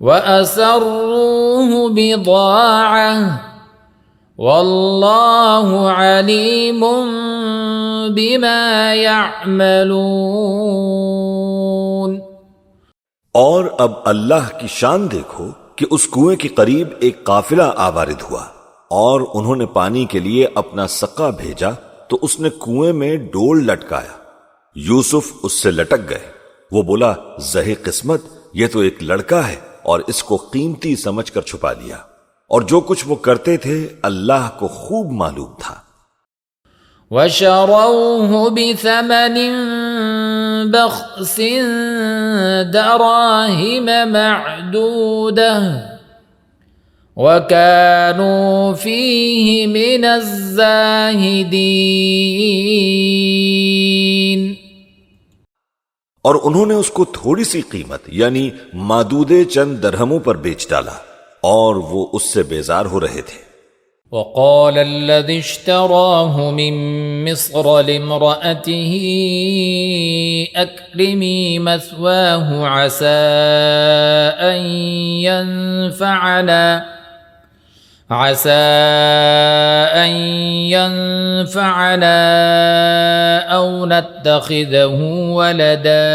وَأَسَرُّوهُ بِضَاعَةً وَاللَّهُ عَلِيمٌ بِمَا يَعْمَلُونَ۔
اور اب اللہ کی شان دیکھو کہ اس کنویں کے قریب ایک قافلہ آوارد ہوا، اور انہوں نے پانی کے لیے اپنا سقا بھیجا تو اس نے کنویں میں ڈول لٹکایا۔ یوسف اس سے لٹک گئے۔ وہ بولا زہے قسمت، یہ تو ایک لڑکا ہے، اور اس کو قیمتی سمجھ کر چھپا لیا، اور جو کچھ وہ کرتے تھے اللہ کو خوب معلوم تھا۔
وَشَرَوْهُ بِثَمَنٍ بَخْسٍ دَرَاهِمَ مَعْدُودَةٍ وَكَانُوا فِيهِ مِنَ الزَّاهِدِينَ۔
اور انہوں نے اس کو تھوڑی سی قیمت یعنی مادودے چند درہموں پر بیچ ڈالا، اور وہ اس سے بیزار ہو رہے تھے۔
وقال الذي اشتراه من مصر لامرأته أكرمي مثواه عسى أن ينفعنا أو نتخذه ولدا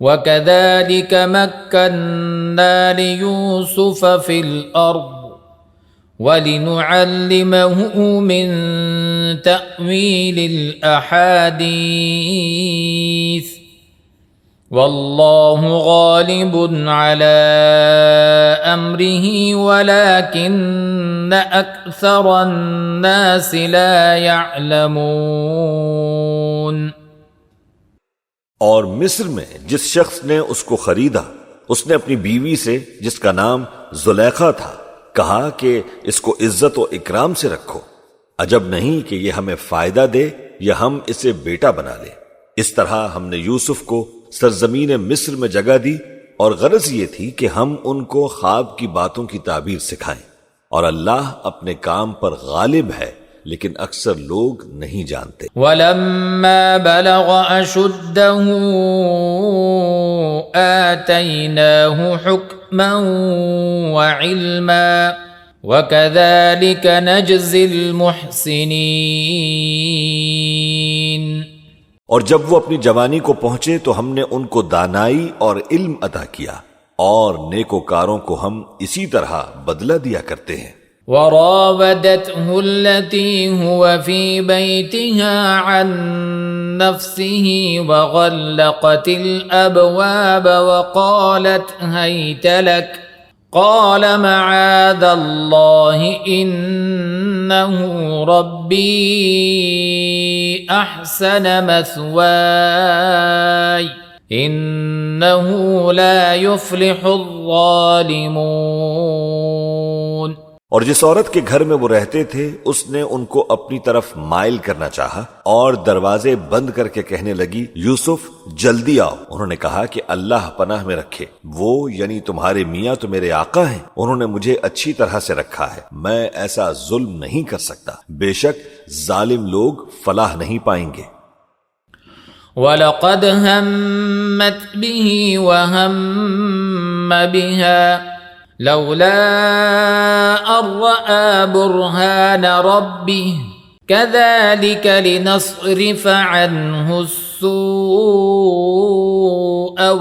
وكذلك مكنا ليوسف في الأرض وَلِنُعَلِّمَهُ مِن تَأْوِيلِ الْأَحَادِيثِ وَاللَّهُ غَالِبٌ عَلَى أَمْرِهِ وَلَكِنَّ أَكْثَرَ النَّاسِ لَا يَعْلَمُونَ۔
اور مصر میں جس شخص نے اس کو خریدا، اس نے اپنی بیوی سے جس کا نام زلیخا تھا کہا کہ اس کو عزت و اکرام سے رکھو، عجب نہیں کہ یہ ہمیں فائدہ دے یا ہم اسے بیٹا بنا لیں۔ اس طرح ہم نے یوسف کو سرزمین مصر میں جگہ دی، اور غرض یہ تھی کہ ہم ان کو خواب کی باتوں کی تعبیر سکھائیں، اور اللہ اپنے کام پر غالب ہے لیکن اکثر لوگ نہیں جانتے۔
وَلَمَّا بَلَغَ أَشُدَّهُ آتَيْنَاهُ حُكْمًا وَعِلْمًا وكذلك نجزي المحسنين.
اور جب وہ اپنی جوانی کو پہنچے تو ہم نے ان کو دانائی اور علم عطا کیا، اور نیکوکاروں کو ہم اسی طرح بدلہ دیا کرتے ہیں.
وراودته التي هو في بيتها عن نفسه وغلقت الأبواب وقالت هيت لك قال معاذ الله إنه ربي أحسن مثواي إنه لا يفلح الظالمون.
اور جس عورت کے گھر میں وہ رہتے تھے اس نے ان کو اپنی طرف مائل کرنا چاہا اور دروازے بند کر کے کہنے لگی یوسف جلدی آؤ. انہوں نے کہا کہ اللہ پناہ میں رکھے، وہ یعنی تمہارے میاں تو میرے آقا ہیں، انہوں نے مجھے اچھی طرح سے رکھا ہے، میں ایسا ظلم نہیں کر سکتا، بے شک ظالم لوگ فلاح نہیں پائیں گے.
وَلَقَدْ هَمَّتْ بِهِ وَهَمَّ بِهَا لولا أن رأى برهان ربه كذلك لنصرف عنه السوء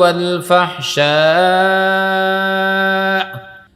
والفحشاء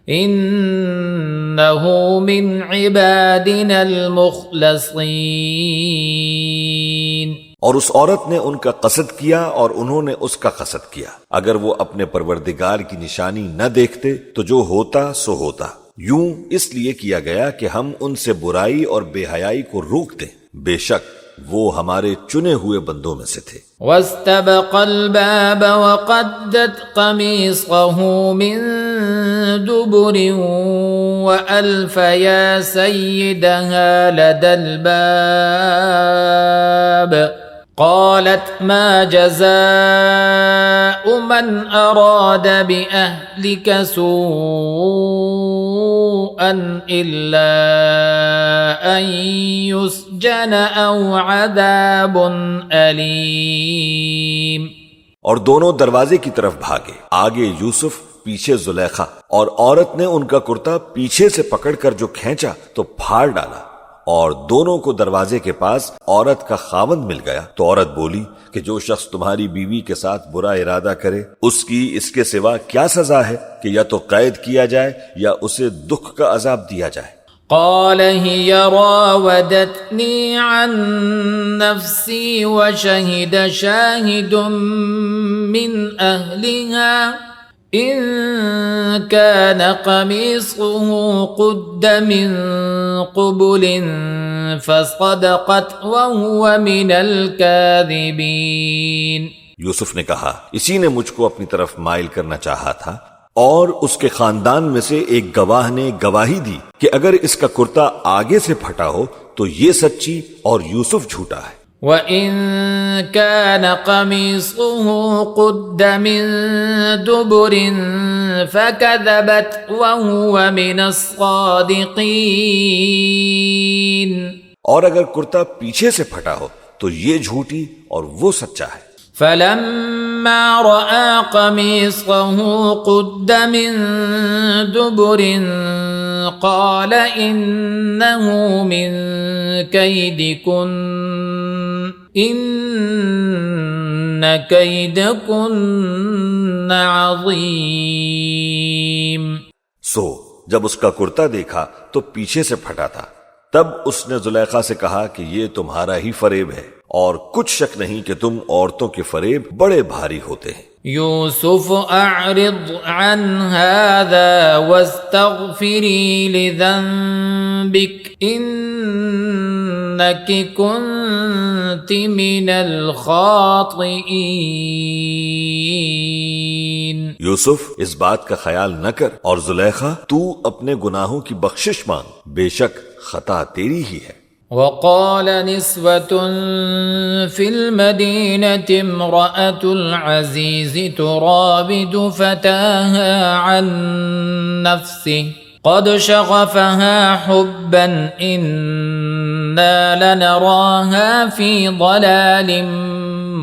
إنه من عبادنا المخلصين.
اور اس عورت نے ان کا قصد کیا اور انہوں نے اس کا قصد کیا. اگر وہ اپنے پروردگار کی نشانی نہ دیکھتے تو جو ہوتا سو ہوتا. یوں اس لیے کیا گیا کہ ہم ان سے برائی اور بے حیائی کو روک دیں، بے شک وہ ہمارے چنے ہوئے بندوں میں سے تھے.
واستبق الباب وقدت قميصه من دبر وألف يا سيدها لدى الباب قالت ما جزاء من أراد بأهلك سوءا إلا أن يسجن أو عذاب أليم.
اور دونوں دروازے کی طرف بھاگے، آگے یوسف پیچھے زلیخا، اور عورت نے ان کا کرتا پیچھے سے پکڑ کر جو کھینچا تو پھاڑ ڈالا، اور دونوں کو دروازے کے پاس عورت کا خاوند مل گیا. تو عورت بولی کہ جو شخص تمہاری بیوی کے ساتھ برا ارادہ کرے اس کی اس کے سوا کیا سزا ہے کہ یا تو قید کیا جائے یا اسے دکھ کا عذاب دیا جائے.
قال هي راودتني عن نفسي وشهد شاهد من أهلها إن كان قميصه قد من قبل فصدقت وهو من الكاذبين.
یوسف نے کہا اسی نے مجھ کو اپنی طرف مائل کرنا چاہا تھا، اور اس کے خاندان میں سے ایک گواہ نے گواہی دی کہ اگر اس کا کرتا آگے سے پھٹا ہو تو یہ سچی اور یوسف جھوٹا ہے.
وَإِن كَانَ قَمِيصُهُ قُدَّ مِن دُبُرٍ فَكَذَبَتْ وَهُوَ مِنَ الصَّادِقِينَ.
اور اگر کرتا پیچھے سے پھٹا ہو تو یہ جھوٹی اور وہ سچا ہے.
فَلَمَّا رَأَى قَمِيصَهُ قُدَّ مِن دُبُرٍ قَالَ إِنَّهُ مِن كَيْدِكُنَّ إِنَّ كَيْدَكُنَّ عَظِيمٌ.
سو جب اس کا کرتا دیکھا تو پیچھے سے پھٹا تھا، تب اس نے زلیخا سے کہا کہ یہ تمہارا ہی فریب ہے، اور کچھ شک نہیں کہ تم عورتوں کے فریب بڑے بھاری ہوتے ہیں.
یوسف اعرض عن هذا واستغفری لذنبک انک کنت من الخاطئین.
یوسف اس بات کا خیال نہ کر، اور زلیخا تو اپنے گناہوں کی بخشش مانگ، بے شک خطا تیری ہی ہے.
وقال نسوة في المدينة امرأة العزيز تراود فتاها عن نفسه قد شغفها حبا إنا لنراها في ضلال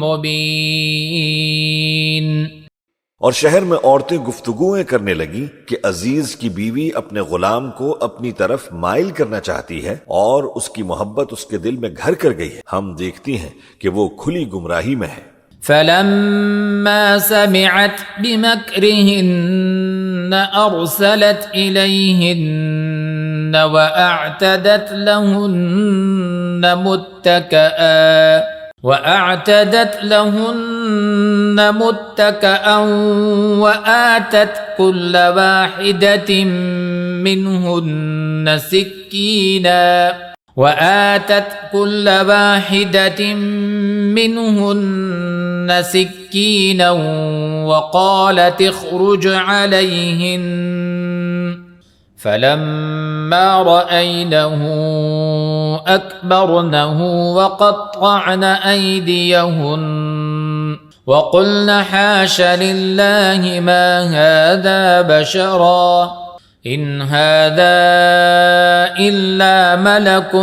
مبين.
اور شہر میں عورتیں گفتگویں کرنے لگیں کہ عزیز کی بیوی اپنے غلام کو اپنی طرف مائل کرنا چاہتی ہے اور اس کی محبت اس کے دل میں گھر کر گئی ہے، ہم دیکھتی ہیں کہ وہ کھلی گمراہی میں ہے۔
فلما سمعت بمكرهن أرسلت إليهن وأعتدت لهن متكئا وآتت كل واحدة منهن سكينا وقالت اخرج عليهن فلما رأينه أكبرنه وقطعن أيديهن وقلن حاش لله ما هذا بشرا إن هذا إلا ملك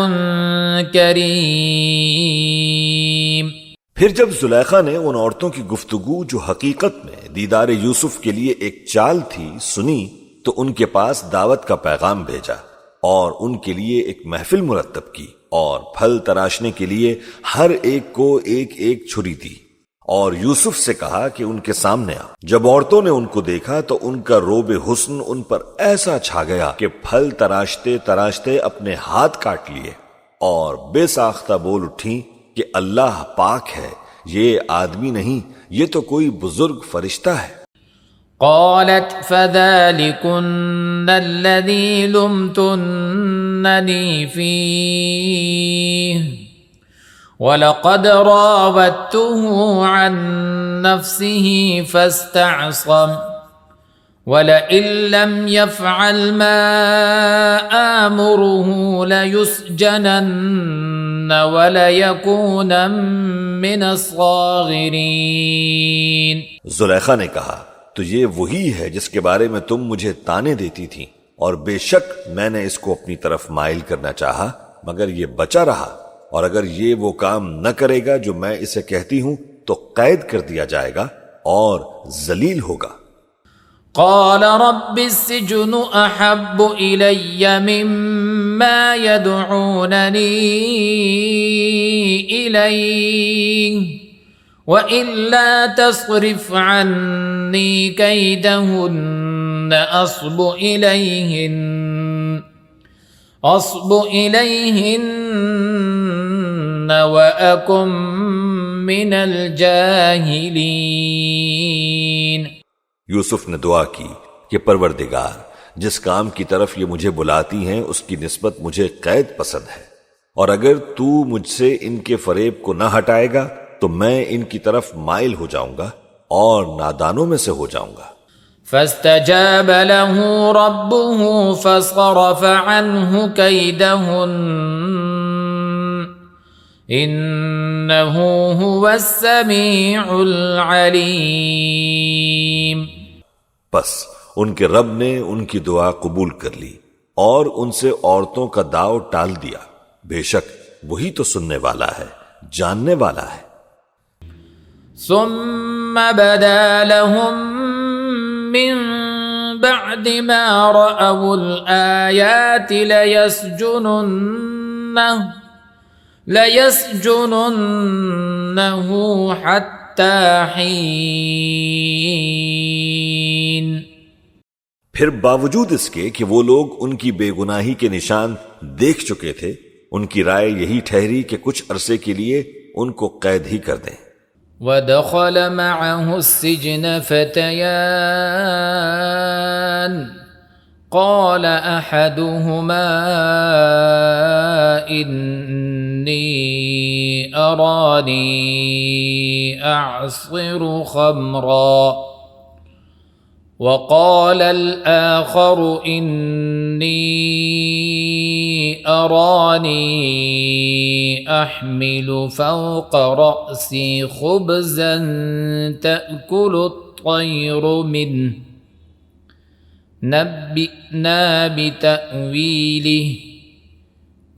کریم۔
پھر جب زلیخا نے ان عورتوں کی گفتگو جو حقیقت میں دیدار یوسف کے لیے ایک چال تھی سنی تو ان کے پاس دعوت کا پیغام بھیجا اور ان کے لیے ایک محفل مرتب کی اور پھل تراشنے کے لیے ہر ایک کو ایک ایک چھری دی اور یوسف سے کہا کہ ان کے سامنے آ۔ جب عورتوں نے ان کو دیکھا تو ان کا روب حسن ان پر ایسا چھا گیا کہ پھل تراشتے تراشتے اپنے ہاتھ کاٹ لیے اور بے ساختہ بول اٹھیں کہ اللہ پاک ہے، یہ آدمی نہیں، یہ تو کوئی بزرگ فرشتہ ہے۔
قالت فذلكن الذي لمتنني فيه ولقد راودته عن نفسه فاستعصم ولئن لم يفعل ما آمره ليسجنن وليكون من الصاغرين۔
زلیخا نے کہا تو یہ وہی ہے جس کے بارے میں تم مجھے تانے دیتی تھی، اور بے شک میں نے اس کو اپنی طرف مائل کرنا چاہا مگر یہ بچا رہا، اور اگر یہ وہ کام نہ کرے گا جو میں اسے کہتی ہوں تو قید کر دیا جائے گا اور ذلیل ہوگا۔
قال رب السجن احب الي مما يدعونني اليه وإلا تصرف عني كيدهن أصب إليهن وأكن من الجاهلين۔
یوسف نے دعا کی کہ پروردگار، جس کام کی طرف یہ مجھے بلاتی ہیں اس کی نسبت مجھے قید پسند ہے، اور اگر تو مجھ سے ان کے فریب کو نہ ہٹائے گا تو میں ان کی طرف مائل ہو جاؤں گا اور نادانوں میں سے ہو جاؤں گا۔
فاستجاب له ربه فصرف عنه كيدهن إنه هو السميع العليم۔
بس ان کے رب نے ان کی دعا قبول کر لی اور ان سے عورتوں کا داؤ ٹال دیا، بے شک وہی تو سننے والا ہے، جاننے والا ہے۔
ثم بدا لهم من بعد ما رأوا الآيات ليسجننه حتى حين۔
پھر باوجود اس کے کہ وہ لوگ ان کی بے گناہی کے نشان دیکھ چکے تھے، ان کی رائے یہی ٹھہری کہ کچھ عرصے کے لیے ان کو قید ہی کر دیں۔
ودخل معه السجن فتيان قال أحدهما إني أراني أعصر خمرا وقال الآخر إني أراني أحمل فوق رأسي خبزا تأكل الطير منه نبئنا بتأويله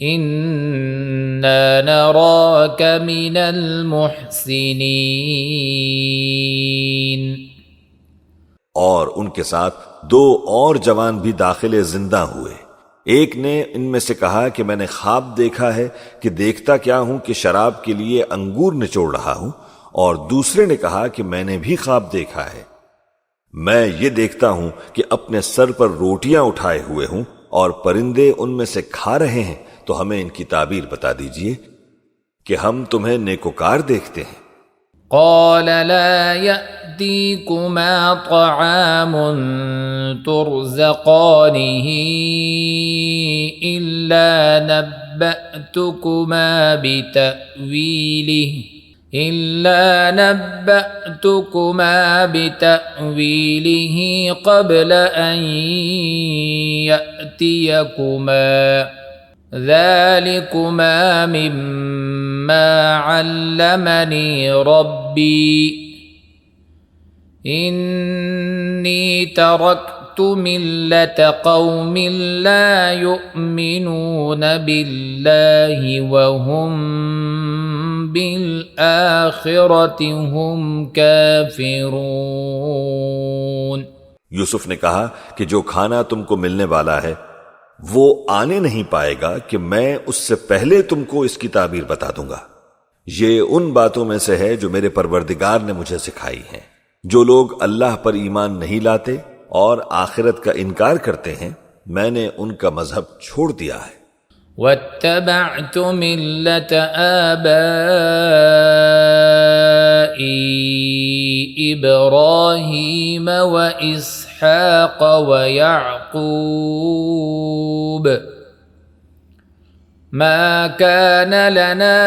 إنا نراك من المحسنين۔
اور ان کے ساتھ 2 اور جوان بھی داخل زندہ ہوئے۔ ایک نے ان میں سے کہا کہ میں نے خواب دیکھا ہے کہ دیکھتا کیا ہوں کہ شراب کے لیے انگور نچوڑ رہا ہوں، اور دوسرے نے کہا کہ میں نے بھی خواب دیکھا ہے، میں یہ دیکھتا ہوں کہ اپنے سر پر روٹیاں اٹھائے ہوئے ہوں اور پرندے ان میں سے کھا رہے ہیں، تو ہمیں ان کی تعبیر بتا دیجئے کہ ہم تمہیں نیکوکار دیکھتے ہیں۔
قال لا يأتيكما طعام ترزقانه إلا نبأتكما بتأويله قبل أن يأتيكما ذلكما مما علمني ربي إني تركت ملة قوم لا يؤمنون بالله وهم بالآخرة هم كافرون۔
یوسف نے کہا کہ جو کھانا تم کو ملنے والا ہے وہ آنے نہیں پائے گا کہ میں اس سے پہلے تم کو اس کی تعبیر بتا دوں گا۔ یہ ان باتوں میں سے ہے جو میرے پروردگار نے مجھے سکھائی ہیں۔ جو لوگ اللہ پر ایمان نہیں لاتے اور آخرت کا انکار کرتے ہیں، میں نے ان کا مذہب چھوڑ دیا ہے۔
واتبعت ملة آبائي إبراهيم وإسحاق ويعقوب ما كان لنا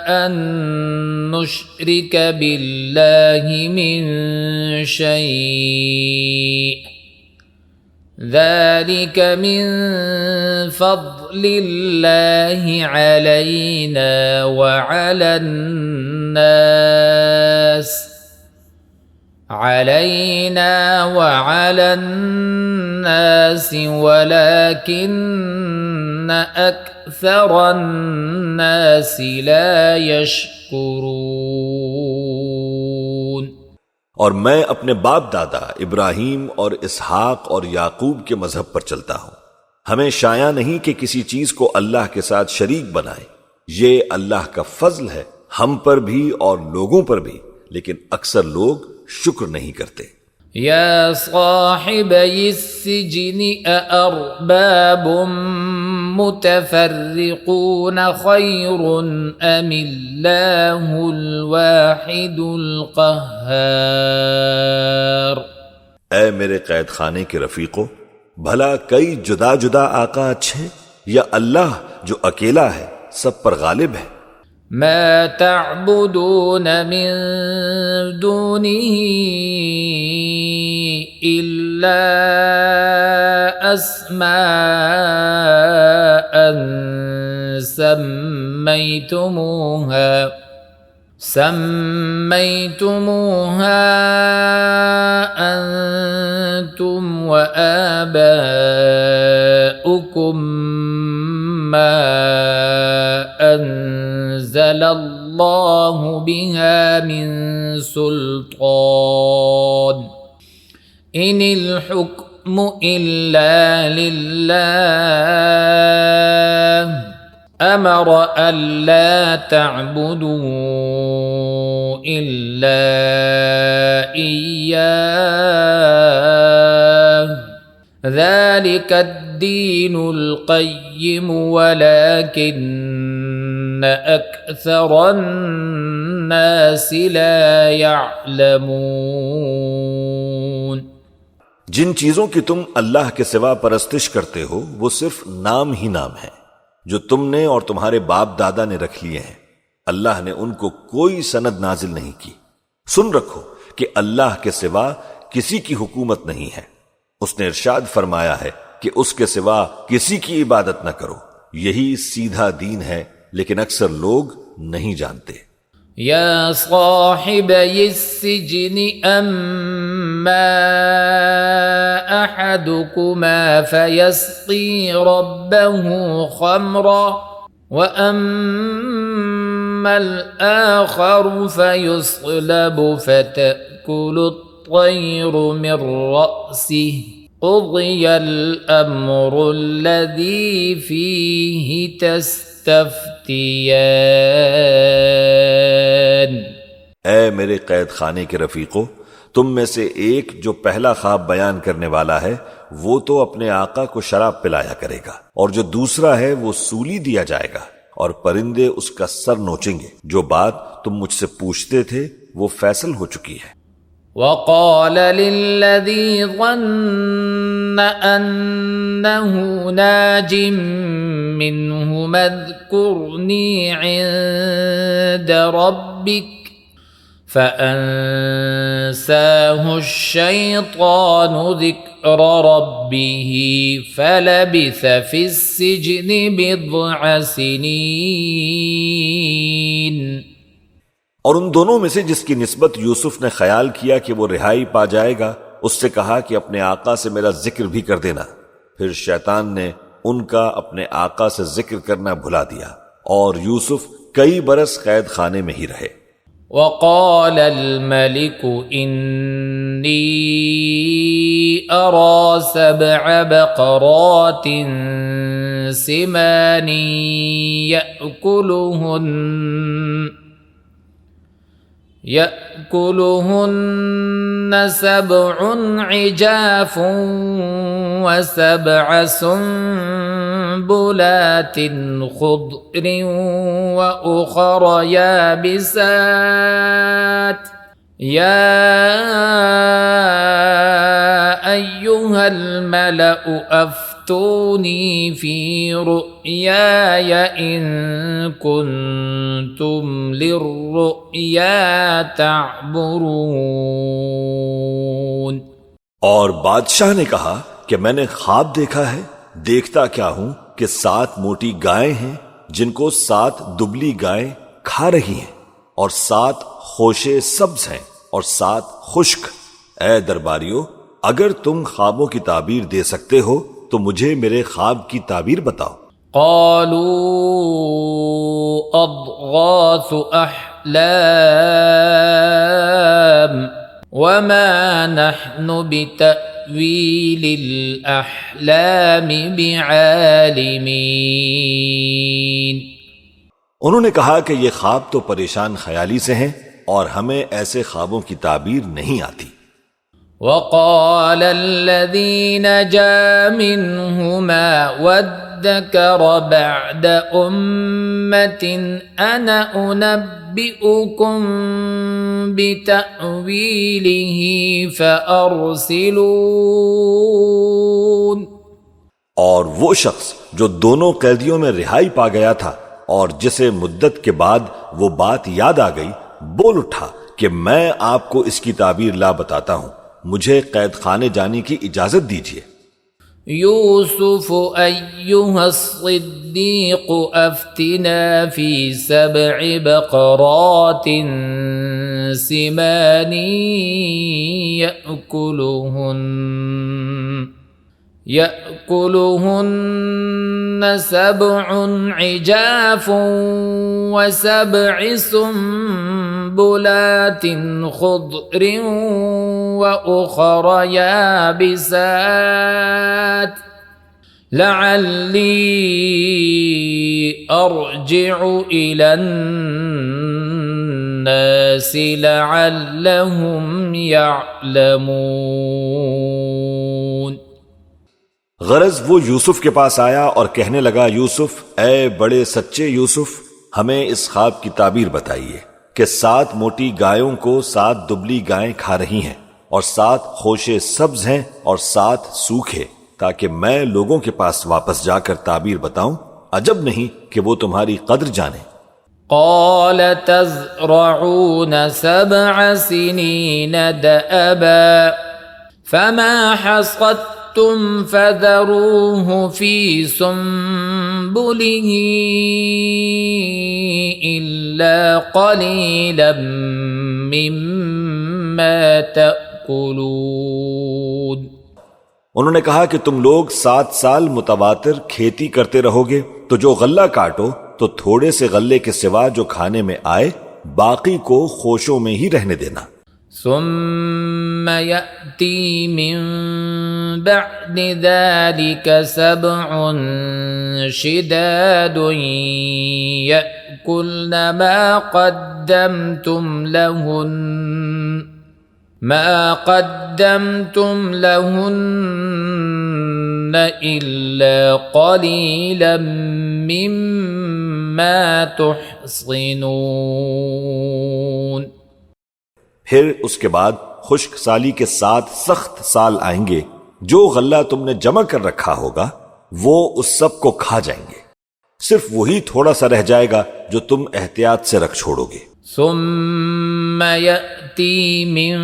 أن نشرك بالله من شيء ذلك من فضل الله علينا وعلى الناس ولكن أكثر الناس لا يشكرون۔
اور میں اپنے باپ دادا ابراہیم اور اسحاق اور یعقوب کے مذہب پر چلتا ہوں۔ ہمیں شایع نہیں کہ کسی چیز کو اللہ کے ساتھ شریک بنائیں، یہ اللہ کا فضل ہے ہم پر بھی اور لوگوں پر بھی، لیکن اکثر لوگ شکر نہیں کرتے۔
یا صاحبی السجن أأرباب متفرقون خیر ام اللہ الواحد القہار۔
اے میرے قید خانے کے رفیقو، بھلا کئی جدا جدا آقا اچھے یا اللہ جو اکیلا ہے سب پر غالب ہے؟
ما تعبدون من دونه إلا أسماء سميتموها أنتم وآباؤكم ما أنزل الله بها من سلطان إن الحكم إلا لله أمر ألا تعبدوا إلا إياه ذلك الدين القيم ولكن أكثر الناس لا يعلمون۔
جن چیزوں کی تم اللہ کے سوا پرستش کرتے ہو وہ صرف نام ہی نام ہے جو تم نے اور تمہارے باپ دادا نے رکھ لیے ہیں۔ اللہ نے ان کو کوئی سند نازل نہیں کی۔ سن رکھو کہ اللہ کے سوا کسی کی حکومت نہیں ہے۔ اس نے ارشاد فرمایا ہے کہ اس کے سوا کسی کی عبادت نہ کرو، یہی سیدھا دین ہے، لیکن اکثر لوگ نہیں جانتے۔
یا صاحبی السجن اما احدكما فيسقي ربه خمرا واما الاخر فيصلب فتأكل الطير من رأسه قضي الأمر الذي فيه تستفتيان۔
اے میرے قید خانے کے رفیقو، تم میں سے ایک جو پہلا خواب بیان کرنے والا ہے وہ تو اپنے آقا کو شراب پلایا کرے گا، اور جو دوسرا ہے وہ سولی دیا جائے گا، اور پرندے اس کا سر نوچیں گے۔ جو بات تم مجھ سے پوچھتے تھے وہ فیصل ہو چکی ہے۔
وقال للذي ظن أنه ناج منهما اذكرني عند ربك فأنساه الشيطان ذكر ربه فلبث في السجن بضع سنين۔
اور ان دونوں میں سے جس کی نسبت یوسف نے خیال کیا کہ وہ رہائی پا جائے گا، اس سے کہا کہ اپنے آقا سے میرا ذکر بھی کر دینا۔ پھر شیطان نے ان کا اپنے آقا سے ذکر کرنا بھلا دیا، اور یوسف کئی برس قید خانے میں ہی رہے۔
وقال الملك إني أرى 7 بقرات سمان يأكلهن 7 عجاف و7 سنبلات خضر وأخر يابسات يا أيها الملأ أفتوني في رؤياي إن كنتم للرؤيا تعبرون۔
اور بادشاہ نے کہا کہ میں نے خواب دیکھا ہے، دیکھتا کیا ہوں کہ 7 موٹی گائیں ہیں جن کو 7 دبلی گائیں کھا رہی ہیں، اور 7 خوشے سبز ہیں اور 7 خشک۔ اے درباریو، اگر تم خوابوں کی تعبیر دے سکتے ہو تو مجھے میرے خواب کی تعبیر بتاؤ۔
قالوا أضغاث أحلام وما نحن بتأويل الأحلام بعالمين۔
انہوں نے کہا کہ یہ خواب تو پریشان خیالی سے ہیں اور ہمیں ایسے خوابوں کی تعبیر نہیں آتی۔
وقال الذي نجا منهما وادكر بعد أمة أنا أنبئكم بتأويله فأرسلون۔
اور وہ شخص جو دونوں قیدیوں میں رہائی پا گیا تھا اور جسے مدت کے بعد وہ بات یاد آ گئی، بول اٹھا کہ میں آپ کو اس کی تعبیر لا بتاتا ہوں، مجھے قید خانے جانے کی اجازت دیجیے۔
يوسف أيها الصديق أفتنا في 7 بقرات سمان يأكلهن 7 عجاف و7 سنبلات خضر وأخر يابسات لعلي أرجع إلى الناس لعلهم يعلمون۔
غرض وہ یوسف کے پاس آیا اور کہنے لگا، یوسف، اے بڑے سچے یوسف، ہمیں اس خواب کی تعبیر بتائیے کہ 7 موٹی گایوں کو 7 دبلی گائیں کھا رہی ہیں، اور 7 خوشے سبز ہیں اور 7 سوکھے، تاکہ میں لوگوں کے پاس واپس جا کر تعبیر بتاؤں، عجب نہیں کہ وہ تمہاری قدر جانیں۔
قال تزرعون 7 سنين دأبا فما حصدتم فذروه في سنبله إلا قليلا مما تأكلون۔
انہوں نے کہا کہ تم لوگ 7 سال متواتر کھیتی کرتے رہو گے تو جو غلہ کاٹو تو تھوڑے سے غلے کے سوا جو کھانے میں آئے باقی کو خوشوں میں ہی رہنے دینا۔
ثم يأتي من بعد ذلك 7 شداد يأكلن ما قدمتم لهن إلا قليلا مما تحصنون۔
پھر اس کے بعد خشک سالی کے ساتھ سخت سال آئیں گے، جو غلہ تم نے جمع کر رکھا ہوگا وہ اس سب کو کھا جائیں گے، صرف وہی تھوڑا سا رہ جائے گا جو تم احتیاط سے رکھ چھوڑو گے۔
ثم يأتي من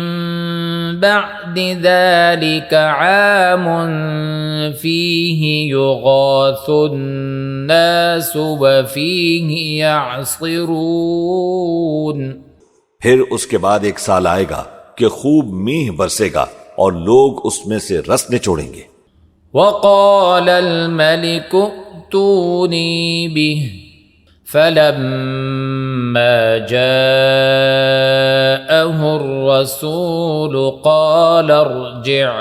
بعد ذلك عام فيه يغاث الناس وفيه يعصرون۔
پھر اس کے بعد ایک سال آئے گا کہ خوب میہ برسے گا اور لوگ اس میں سے رس نچوڑیں گے۔
وقال الملك ائتوني به فلما جاءه الرسول قال ارجع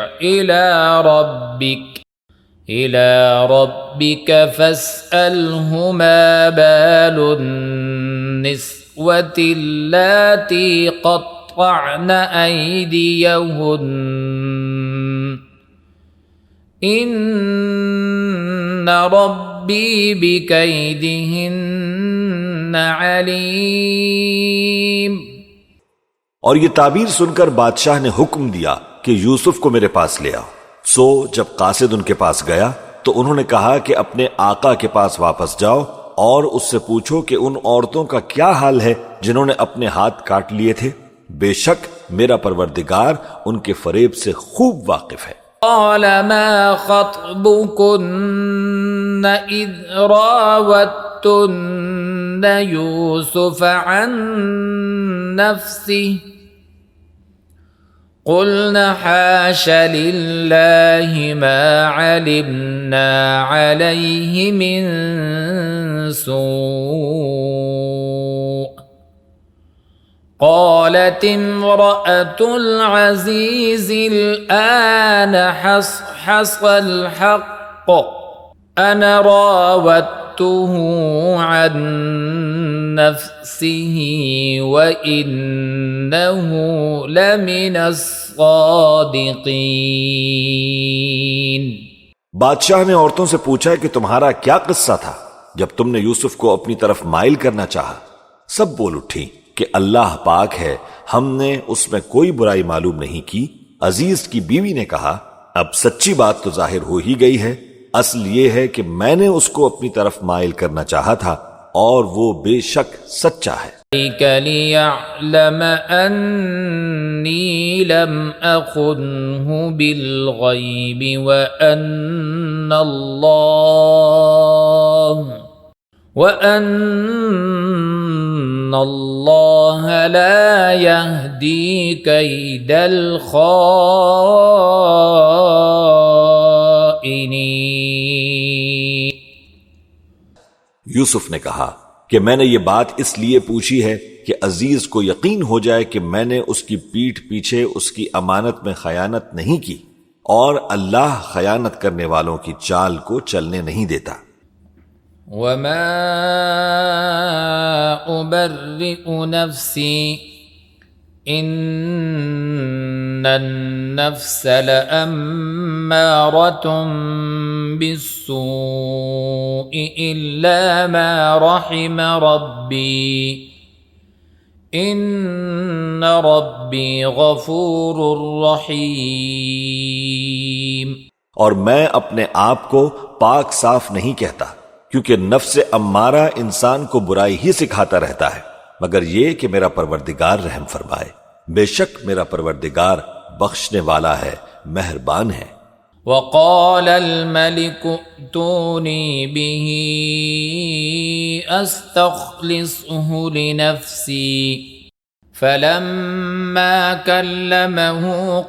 إلى ربك فاسأله ما بال النسوة اللاتي قطعن أيديهن إن ربي بكيدهن عليم۔
اور یہ تعبیر سن کر بادشاہ نے حکم دیا کہ یوسف کو میرے پاس لے آؤ۔ سو جب قاصد ان کے پاس گیا تو انہوں نے کہا کہ اپنے آقا کے پاس واپس جاؤ اور اس سے پوچھو کہ ان عورتوں کا کیا حال ہے جنہوں نے اپنے ہاتھ کاٹ لیے تھے، بے شک میرا پروردگار ان کے فریب سے خوب واقف ہے۔
قال ما خطبكن إذ راوتن يوسف عن نفسه قلنا حاش لله ما علمنا عليه من سوء قالت امرأة العزيز الآن حصحص الحق أنا راودته عن نفسه وإنه لمن الصادقين۔
بادشاہ نے عورتوں سے پوچھا کہ تمہارا کیا قصہ تھا جب تم نے یوسف کو اپنی طرف مائل کرنا چاہا؟ سب بول اٹھی کہ اللہ پاک ہے، ہم نے اس میں کوئی برائی معلوم نہیں کی۔ عزیز کی بیوی نے کہا اب سچی بات تو ظاہر ہو ہی گئی ہے، اصل یہ ہے کہ میں نے اس کو اپنی طرف مائل کرنا چاہا تھا اور وہ بے شک سچا ہے۔
لِيَعْلَمَ أَنِّي لَمْ أَخُنْهُ بِالْغَيْبِ وَأَنَّ اللَّهَ لَا يَهْدِي كَيْدَ الْخَائِنِينَ۔
یوسف نے کہا کہ میں نے یہ بات اس لیے پوچھی ہے کہ عزیز کو یقین ہو جائے کہ میں نے اس کی پیٹھ پیچھے اس کی امانت میں خیانت نہیں کی، اور اللہ خیانت کرنے والوں کی چال کو چلنے نہیں دیتا۔
وَمَا أُبَرِّئُ نَفْسِي إِنَّ النَّفْسَ لَأَمَّارَةٌ بِالسُّوءِ إِلَّا مَا رَحِمَ رَبِّي إِنَّ رَبِّي غَفُورٌ رَحِيمٌ۔
اور میں اپنے آپ کو پاک صاف نہیں کہتا، کیونکہ نفس امارہ انسان کو برائی ہی سکھاتا رہتا ہے، مگر یہ کہ میرا پروردگار رحم فرمائے، بے شک میرا پروردگار بخشنے والا ہے، مہربان ہے۔
وقال الملك ائتوني به استخلصه لنفسي فلما كلمه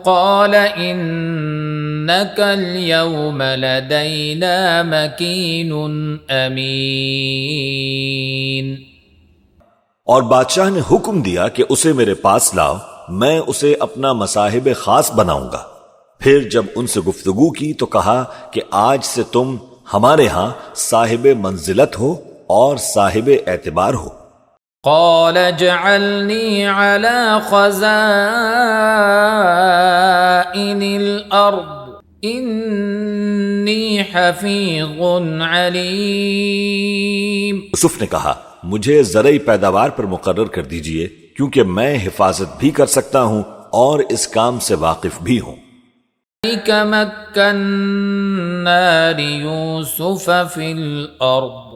قال إنك اليوم لدينا مكين أمين۔
اور بادشاہ نے حکم دیا کہ اسے میرے پاس لاؤ میں اسے اپنا مصاحب خاص بناؤں گا۔ پھر جب ان سے گفتگو کی تو کہا کہ آج سے تم ہمارے ہاں صاحب منزلت ہو اور صاحب اعتبار ہو۔
قال اجعلني على خزائن الأرض إني حفيظ عليم۔
یوسف نے کہا مجھے زرعی پیداوار پر مقرر کر دیجئے، کیونکہ میں حفاظت بھی کر سکتا ہوں اور اس کام سے واقف بھی ہوں۔
كذلك مكنا ليوسف في الأرض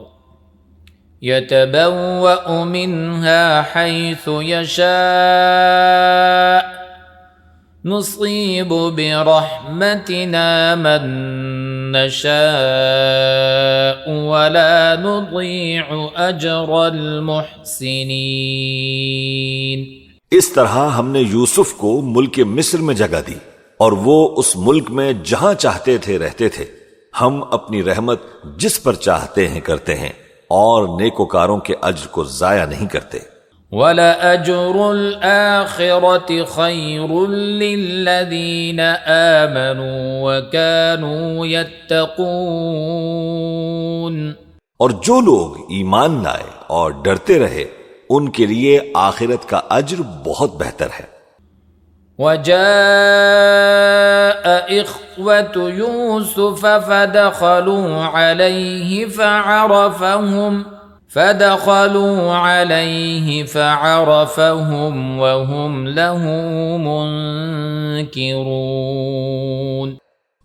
يتبوأ منها حيث يشاء نصيب برحمتنا من نشاء ولا نضيع أجر المحسنين۔
اس طرح ہم نے یوسف کو ملک مصر میں جگہ دی اور وہ اس ملک میں جہاں چاہتے تھے رہتے تھے۔ ہم اپنی رحمت جس پر چاہتے ہیں کرتے ہیں اور نیکوکاروں کے اجر کو ضائع نہیں کرتے۔
وَلَأَجْرُ الْآخِرَةِ خَيْرٌ لِّلَّذِينَ آمَنُوا وَكَانُوا يَتَّقُونَ۔
اور جو لوگ ایمان لائے اور ڈرتے رہے ان کے لیے آخرت کا اجر بہت بہتر ہے۔
وَجَاءَ إِخْوَةُ يُوسُفَ فَدَخَلُوا عَلَيْهِ فَعَرَفَهُمْ وَهُمْ لَهُ مُنْكِرُونَ۔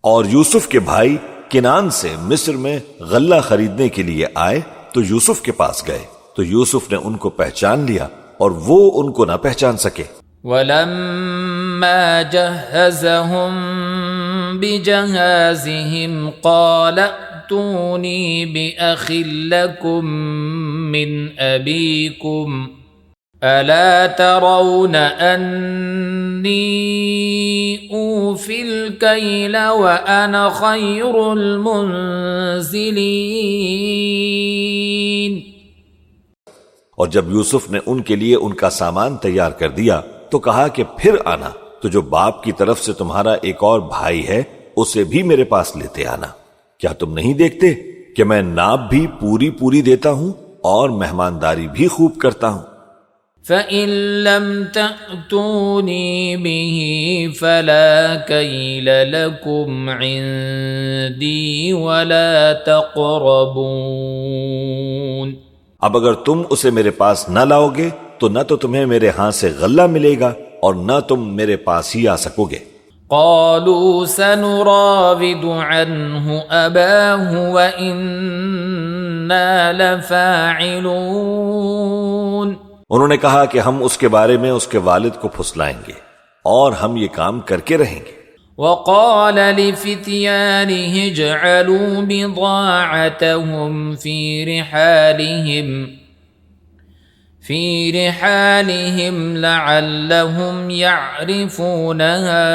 اور یوسف کے بھائی کنان سے مصر میں غلہ خریدنے کے لیے آئے تو یوسف کے پاس گئے تو یوسف نے ان کو پہچان لیا اور وہ ان کو نہ پہچان سکے۔
وَلَمَّا جَهَّزَهُم بِجَهَازِهِمْ قَالَ ائْتُونِي بِأَخٍ لَّكُم مِّنْ أَبِيكُمْ أَلَا تَرَوْنَ أَنِّي أُوفِي الْكَيْلَ وَأَنَا خَيْرُ الْمُنزِلِينَ۔
اور جب یوسف نے ان کے لیے ان کا سامان تیار کر دیا تو کہا کہ پھر آنا تو جو باپ کی طرف سے تمہارا ایک اور بھائی ہے اسے بھی میرے پاس لیتے آنا۔ کیا تم نہیں دیکھتے کہ میں ناب بھی پوری دیتا ہوں اور مہمانداری بھی خوب کرتا ہوں؟
فَإِن لَّمْ تَأْتُونِي بِهِ فَلَا كَيْلَ لَكُمْ عِندِي وَلَا تَقْرَبُونَ۔
اب اگر تم اسے میرے پاس نہ لاؤ گے تو نہ تو تمہیں میرے ہاں سے غلہ ملے گا اور نہ تم میرے پاس ہی آ سکو گے۔
قالوا سنراود عنه أباه وإنا لفاعلون۔
انہوں نے کہا کہ ہم اس کے بارے میں اس کے والد کو پھسلائیں گے اور ہم یہ کام کر کے رہیں گے۔
وقال لفتيانه اجعلوا بضاعتهم في رحالهم لعلهم يعرفونها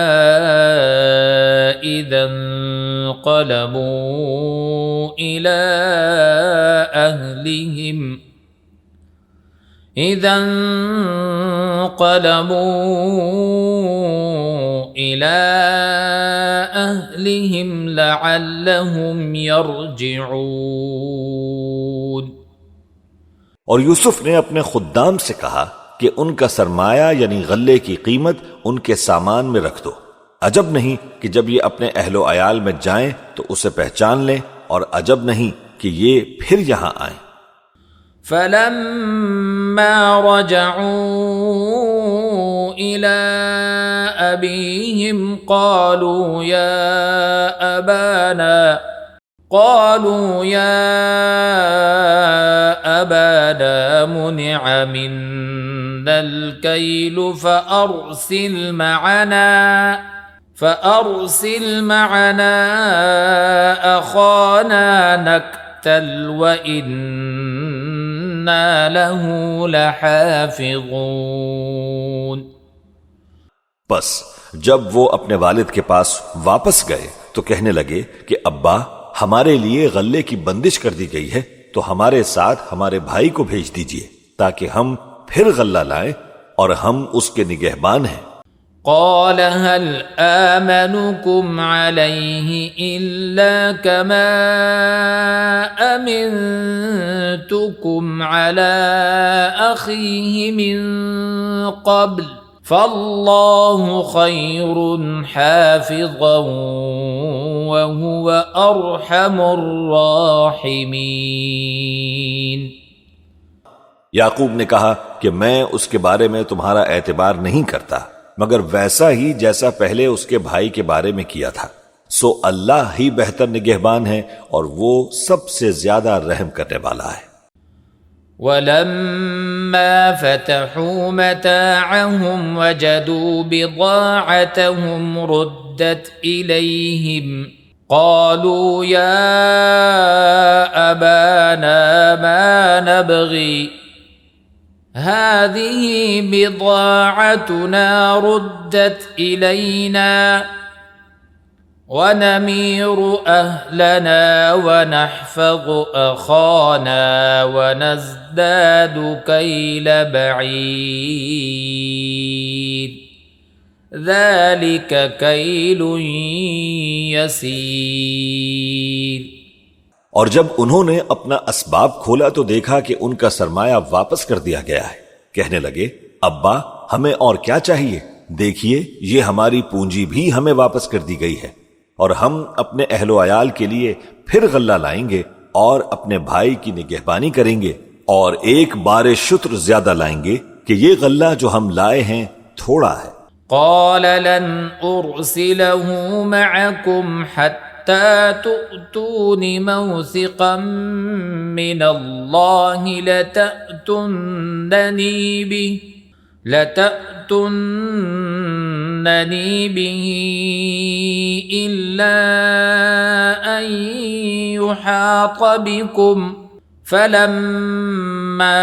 إذا انقلبوا إلى أهلهم لعلهم يرجعون۔
اور یوسف نے اپنے خدام سے کہا کہ ان کا سرمایہ یعنی غلے کی قیمت ان کے سامان میں رکھ دو، عجب نہیں کہ جب یہ اپنے اہل و عیال میں جائیں تو اسے پہچان لیں، اور عجب نہیں کہ یہ پھر یہاں آئیں۔
فَلَمَّا رَجَعُوا إِلَىٰ أَبِيهِمْ قَالُوا يَا أَبَانَا مُنِعَ مِنَّا الْكَيْلُ فَأَرْسِلْ مَعَنَا أَخَانَا نَكْتَلْ وَإِنَّا لَهُ لَحَافِظُونَ۔
بس جب وہ اپنے والد کے پاس واپس گئے تو کہنے لگے کہ ابا ہمارے لیے غلے کی بندش کر دی گئی ہے تو ہمارے ساتھ ہمارے بھائی کو بھیج دیجئے تاکہ ہم پھر غلہ لائیں اور ہم اس کے نگہبان ہیں۔
قال هل آمنكم عليه إلا كما أمنتكم على أخيه من قبل فالله خير حافظا وهو أرحم الراحمين۔
یعقوب نے کہا کہ میں اس کے بارے میں تمہارا اعتبار نہیں کرتا مگر ویسا ہی جیسا پہلے اس کے بھائی کے بارے میں کیا تھا، سو اللہ ہی بہتر نگہبان ہے اور وہ سب سے زیادہ رحم کرنے والا ہے۔
وَلَمَّا فَتَحُوا مَتَاعَهُمْ وَجَدُوا بِضَاعَتَهُمْ رُدَّتْ إِلَيْهِمْ قَالُوا يَا أَبَانَا مَا نَبْغِي هذه بضاعتنا ردت إلينا ونمير أهلنا ونحفظ أخانا ونزداد كيل بعير ذلك كيل يسير۔
اور جب انہوں نے اپنا اسباب کھولا تو دیکھا کہ ان کا سرمایہ واپس کر دیا گیا ہے۔ کہنے لگے ابا ہمیں اور کیا چاہیے، دیکھیے یہ ہماری پونجی بھی ہمیں واپس کر دی گئی ہے، اور ہم اپنے اہل و عیال کے لیے پھر غلہ لائیں گے اور اپنے بھائی کی نگہبانی کریں گے، اور ایک بار شتر زیادہ لائیں گے کہ یہ غلہ جو ہم لائے ہیں تھوڑا ہے۔
قال لن أرسله معكم حتى تؤتون موثقا من الله لتأتونني به إلا أن يحاط بكم فلما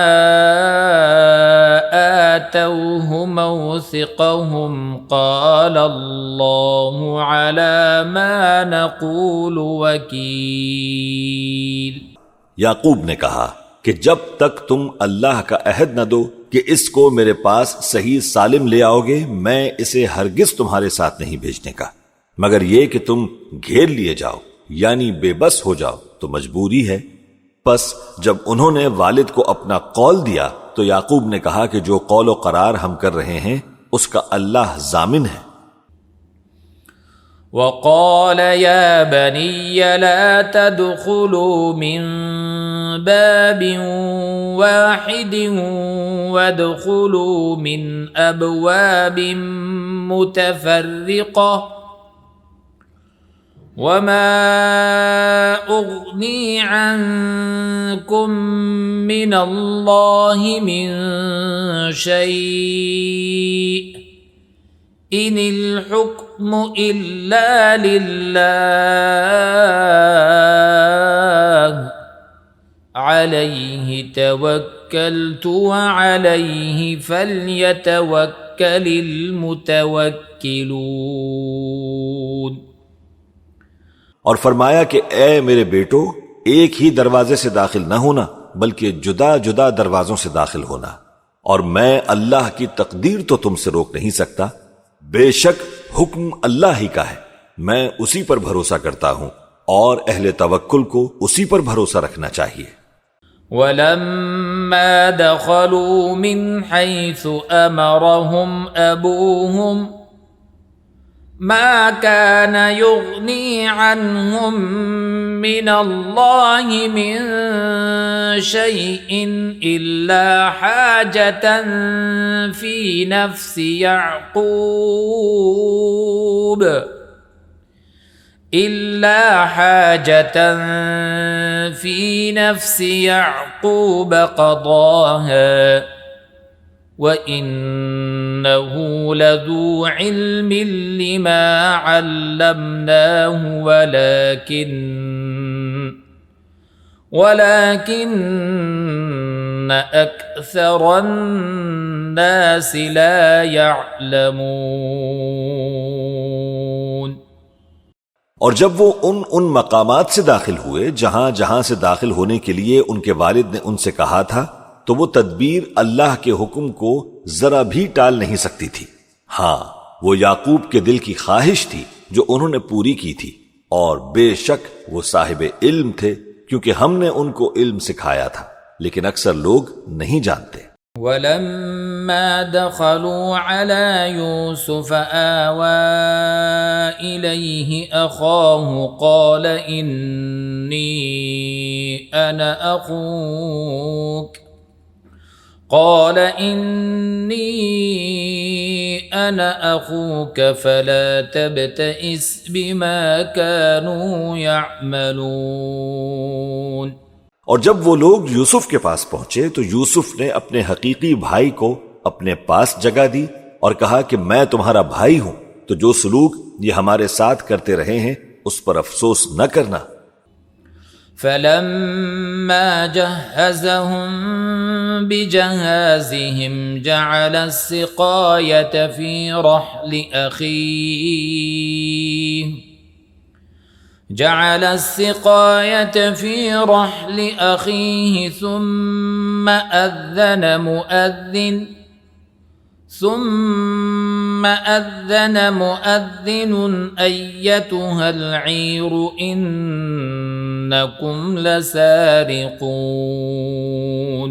آتوه موثقهم قال الله على ما نقول وكيل۔
یعقوب نے کہا کہ جب تک تم اللہ کا عہد نہ دو کہ اس کو میرے پاس صحیح سالم لے آؤ گے، میں اسے ہرگز تمہارے ساتھ نہیں بھیجنے کا، مگر یہ کہ تم گھیر لیے جاؤ یعنی بے بس ہو جاؤ تو مجبوری ہے۔ پس جب انہوں نے والد کو اپنا قول دیا تو یعقوب نے کہا کہ جو قول و قرار ہم کر رہے ہیں اس کا اللہ ضامن ہے۔
وقال يا بني لا تدخلوا من باب واحد وادخلوا من أبواب متفرقة وما أغني عنكم من الله من شيء إن الحكم إلا لله عليه توكلت وعليه فليتوكل المتوكلون۔
اور فرمایا کہ اے میرے بیٹو ایک ہی دروازے سے داخل نہ ہونا بلکہ جدا جدا دروازوں سے داخل ہونا، اور میں اللہ کی تقدیر تو تم سے روک نہیں سکتا، بے شک حکم اللہ ہی کا ہے، میں اسی پر بھروسہ کرتا ہوں اور اہل توکل کو اسی پر بھروسہ رکھنا چاہیے۔
وَلَمَّا دَخَلُوا مِنْ حَيْثُ أَمَرَهُمْ أَبُوهُمْ ما كان يغني عنهم من الله من شيء إلا حاجة في نفس يعقوب قضاها وَإِنَّهُ لَذُو عِلْمٍ لِّمَا عَلَّمْنَاهُ وَلَكِنَّ أَكْثَرَ النَّاسِ لَا يَعْلَمُونَ۔
اور جب وہ ان مقامات سے داخل ہوئے جہاں جہاں سے داخل ہونے کے لیے ان کے والد نے ان سے کہا تھا تو وہ تدبیر اللہ کے حکم کو ذرا بھی ٹال نہیں سکتی تھی۔ ہاں، وہ یعقوب کے دل کی خواہش تھی جو انہوں نے پوری کی تھی، اور بے شک وہ صاحب علم تھے کیونکہ ہم نے ان کو علم سکھایا تھا، لیکن اکثر لوگ نہیں جانتے۔
ولما دخلوا على يوسف آوى إليه أخاه قال إني أنا أخوك فلا تبتئس بما كانوا يعملون۔
اور جب وہ لوگ یوسف کے پاس پہنچے تو یوسف نے اپنے حقیقی بھائی کو اپنے پاس جگہ دی اور کہا کہ میں تمہارا بھائی ہوں، تو جو سلوک یہ ہمارے ساتھ کرتے رہے ہیں اس پر افسوس نہ کرنا۔
فلما جهزهم بجهازهم جعل السقاية في رحل أخيه ثم أذن مؤذن أيتها العير إنكم لسارقون۔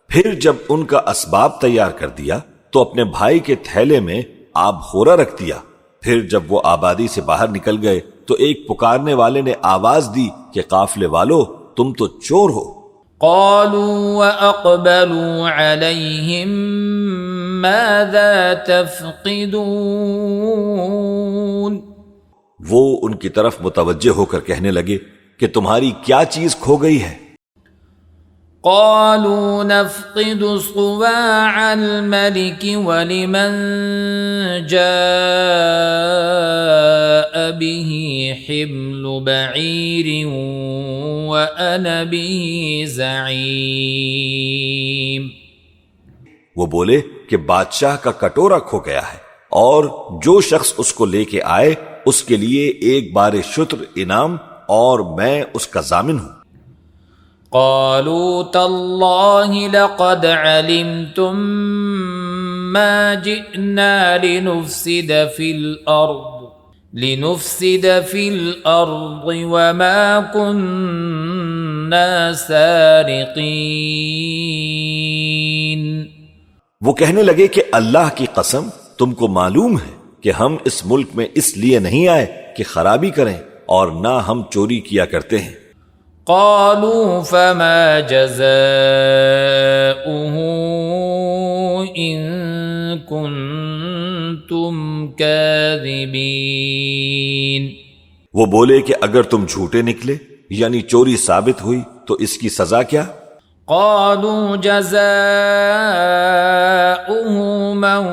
پھر جب ان کا اسباب تیار کر دیا تو اپنے بھائی کے تھیلے میں آب خورا رکھ دیا۔ پھر جب وہ آبادی سے باہر نکل گئے تو ایک پکارنے والے نے آواز دی کہ قافلے والو تم تو چور ہو۔
قالوا وأقبلوا عليهم ماذا تفقدون۔
وہ ان کی طرف متوجہ ہو کر کہنے لگے کہ تمہاری کیا چیز کھو گئی ہے؟
قالوا نفقد صواع الملك ولمن جاء به حمل بعير وأنا به زعيم۔
وہ بولے کہ بادشاہ کا کٹورا کھو گیا ہے اور جو شخص اس کو لے کے آئے اس کے لیے ایک بار شتر انعام، اور میں اس کا ضامن ہوں۔
قالوا تالله لقد علمتم ما جئنا لنفسد في الأرض وما كنا سارقين۔
وہ کہنے لگے کہ اللہ کی قسم تم کو معلوم ہے کہ ہم اس ملک میں اس لیے نہیں آئے کہ خرابی کریں، اور نہ ہم چوری کیا کرتے ہیں۔
قالوا فما جزاؤه إن كنتم كاذبين۔
وہ بولے کہ اگر تم جھوٹے نکلے یعنی چوری ثابت ہوئی تو اس کی سزا کیا؟
قالوا جزاؤه من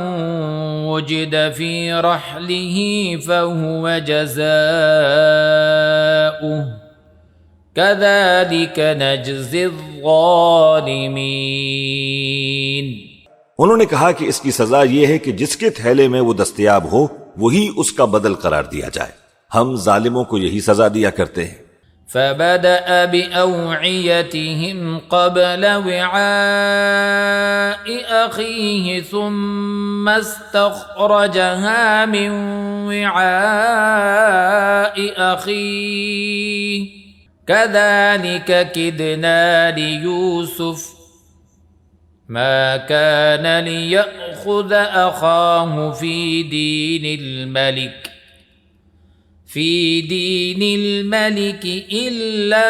وجد في رحله فهو جزاؤه كذلك نجزي الظالمين۔
انہوں نے کہا کہ اس کی سزا یہ ہے کہ جس کے تھیلے میں وہ دستیاب ہو وہی اس کا بدل قرار دیا جائے، ہم ظالموں کو یہی سزا دیا کرتے ہیں۔
فبدأ بأوعيتهم قبل وعاء أخيه ثم استخرجها من وعاء أخيه كذلك كدنا ليوسف ما كان ليأخذ أخاه في دين الملك إلا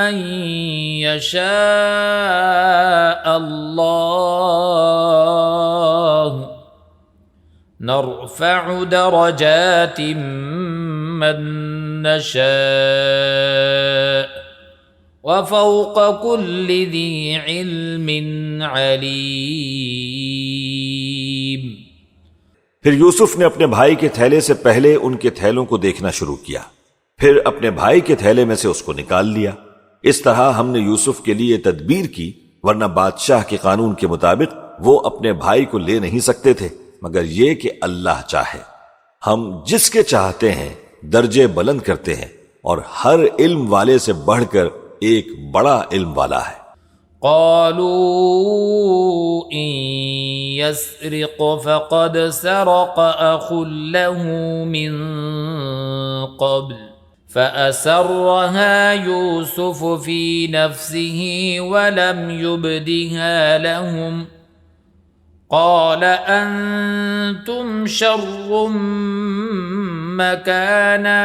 أن يشاء الله نرفع درجات من نشاء وفوق كل ذي علم عليم۔
پھر یوسف نے اپنے بھائی کے تھیلے سے پہلے ان کے تھیلوں کو دیکھنا شروع کیا، پھر اپنے بھائی کے تھیلے میں سے اس کو نکال لیا۔ اس طرح ہم نے یوسف کے لیے تدبیر کی، ورنہ بادشاہ کے قانون کے مطابق وہ اپنے بھائی کو لے نہیں سکتے تھے مگر یہ کہ اللہ چاہے۔ ہم جس کے چاہتے ہیں درجے بلند کرتے ہیں، اور ہر علم والے سے بڑھ کر ایک بڑا علم والا ہے۔
قالوا إن يسرق فقد سرق أخ له من قبل فأسرها يوسف في نفسه ولم يبدها لهم قال أنتم شر مكانا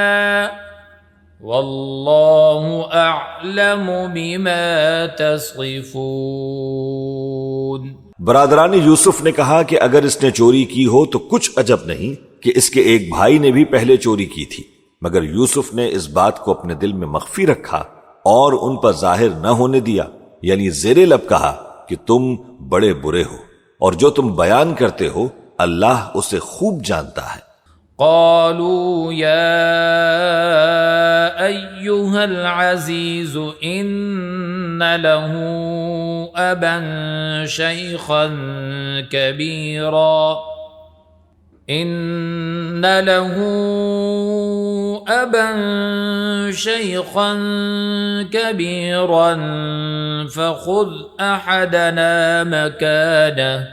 واللہ اعلم بما تصفون۔
برادران یوسف نے کہا کہ اگر اس نے چوری کی ہو تو کچھ عجب نہیں کہ اس کے ایک بھائی نے بھی پہلے چوری کی تھی، مگر یوسف نے اس بات کو اپنے دل میں مخفی رکھا اور ان پر ظاہر نہ ہونے دیا، یعنی زیر لب کہا کہ تم بڑے برے ہو، اور جو تم بیان کرتے ہو اللہ اسے خوب جانتا ہے۔
قالوا يا أيها العزيز إن له أبا شيخا كبيرا فخذ أحدنا مكانه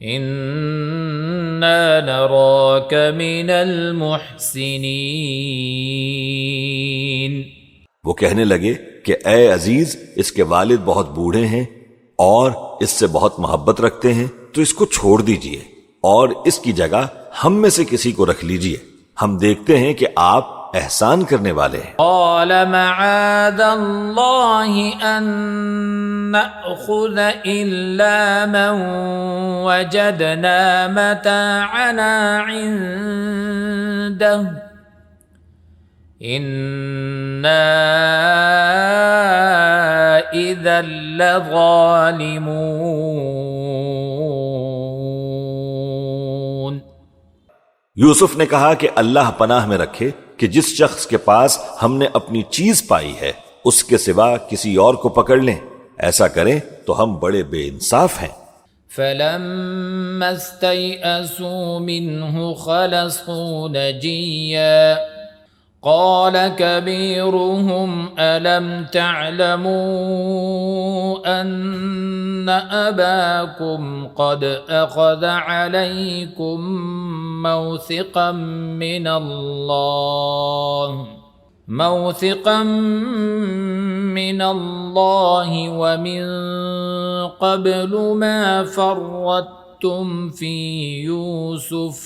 إنا نراك من المحسنين۔
وہ کہنے لگے کہ اے عزیز، اس کے والد بہت بوڑھے ہیں اور اس سے بہت محبت رکھتے ہیں، تو اس کو چھوڑ دیجئے اور اس کی جگہ ہم میں سے کسی کو رکھ لیجئے، ہم دیکھتے ہیں کہ آپ احسان کرنے والے ہیں۔
قال معاذ اللہ ان نأخذ الا من وجدنا متاعنا عنده انا اذا لظالمون۔
یوسف نے کہا کہ اللہ پناہ میں رکھے کہ جس شخص کے پاس ہم نے اپنی چیز پائی ہے اس کے سوا کسی اور کو پکڑ لیں، ایسا کریں تو ہم بڑے بے انصاف ہیں۔
فلما استيئسوا منه خلصوا نجيا قال كبيرهم ألم تعلموا أن أباكم قد أخذ عليكم موثقا من الله ومن قبل ما فرطتم في يوسف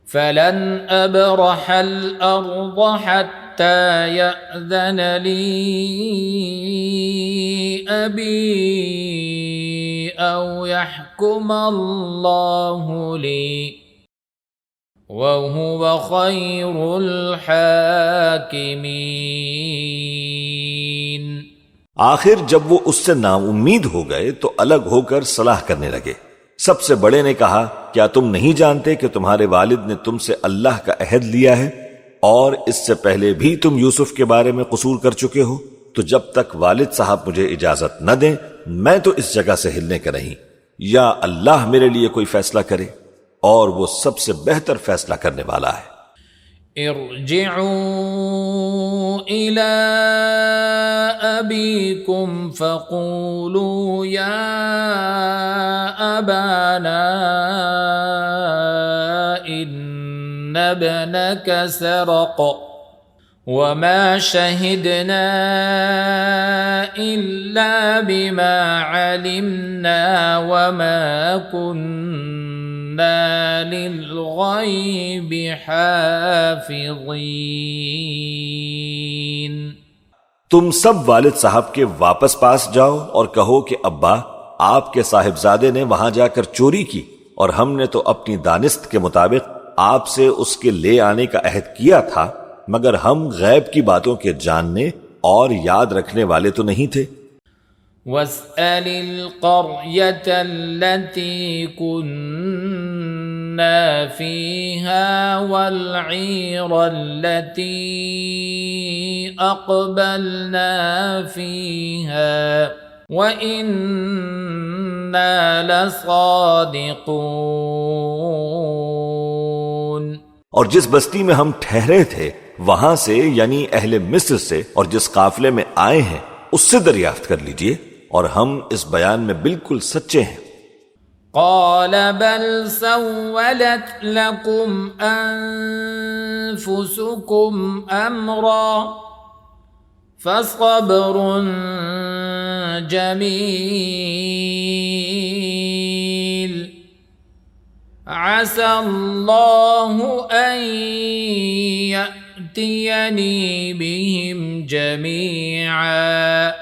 فلن أبرح الأرض حتى يأذن لي أبي أو يحكم الله لي وَهُوَ خَيْرُ الْحَاكِمِينَ۔
آخر جب وہ اس سے نا امید ہو گئے تو الگ ہو کر صلاح کرنے لگے۔ سب سے بڑے نے کہا کیا تم نہیں جانتے کہ تمہارے والد نے تم سے اللہ کا عہد لیا ہے اور اس سے پہلے بھی تم یوسف کے بارے میں قصور کر چکے ہو، تو جب تک والد صاحب مجھے اجازت نہ دیں میں تو اس جگہ سے ہلنے کا نہیں، یا اللہ میرے لیے کوئی فیصلہ کرے اور وہ سب سے بہتر فیصلہ کرنے والا ہے۔
ارجعوا إلى أبيكم فقولوا يا أبانا إن ابنك سرق وما شهدنا إلا بما علمنا وما كنا للغيب حافظين۔
تم سب والد صاحب کے واپس پاس جاؤ اور کہو کہ ابا آپ کے صاحبزادے نے وہاں جا کر چوری کی اور ہم نے تو اپنی دانست کے مطابق آپ سے اس کے لے آنے کا عہد کیا تھا، مگر ہم غیب کی باتوں کے جاننے اور یاد رکھنے والے تو نہیں تھے۔
وَاسْأَلِ الْقَرْيَةَ الَّتِي كُنَّا فِيهَا وَالْعِيرَ الَّتِي أَقْبَلْنَا فِيهَا وَإِنَّا لَصَادِقُونَ۔
اور جس بستی میں ہم ٹھہرے تھے وہاں سے، یعنی اہل مصر سے، اور جس قافلے میں آئے ہیں اس سے دریافت کر لیجئے اور ہم اس بیان میں بالکل سچے ہیں۔
قال بل سولت لكم أنفسكم أمرا فصبر جميل عسى الله أن يأتيني بهم جميعا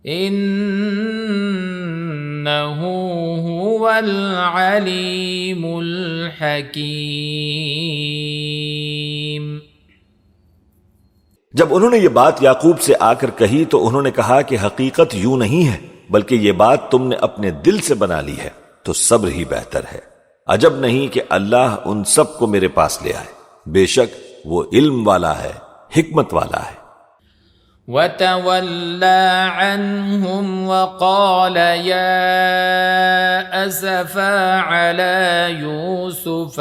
إنه هو العليم الحكيم۔
جب انہوں نے یہ بات یعقوب سے آ کر کہی تو انہوں نے کہا کہ حقیقت یوں نہیں ہے بلکہ یہ بات تم نے اپنے دل سے بنا لی ہے تو صبر ہی بہتر ہے۔ عجب نہیں کہ اللہ ان سب کو میرے پاس لے آئے، بے شک وہ علم والا ہے، حکمت والا ہے۔
وَتَوَلَّى عَنْهُمْ وَقَالَ يَا أَسَفَا عَلَى يُوسُفَ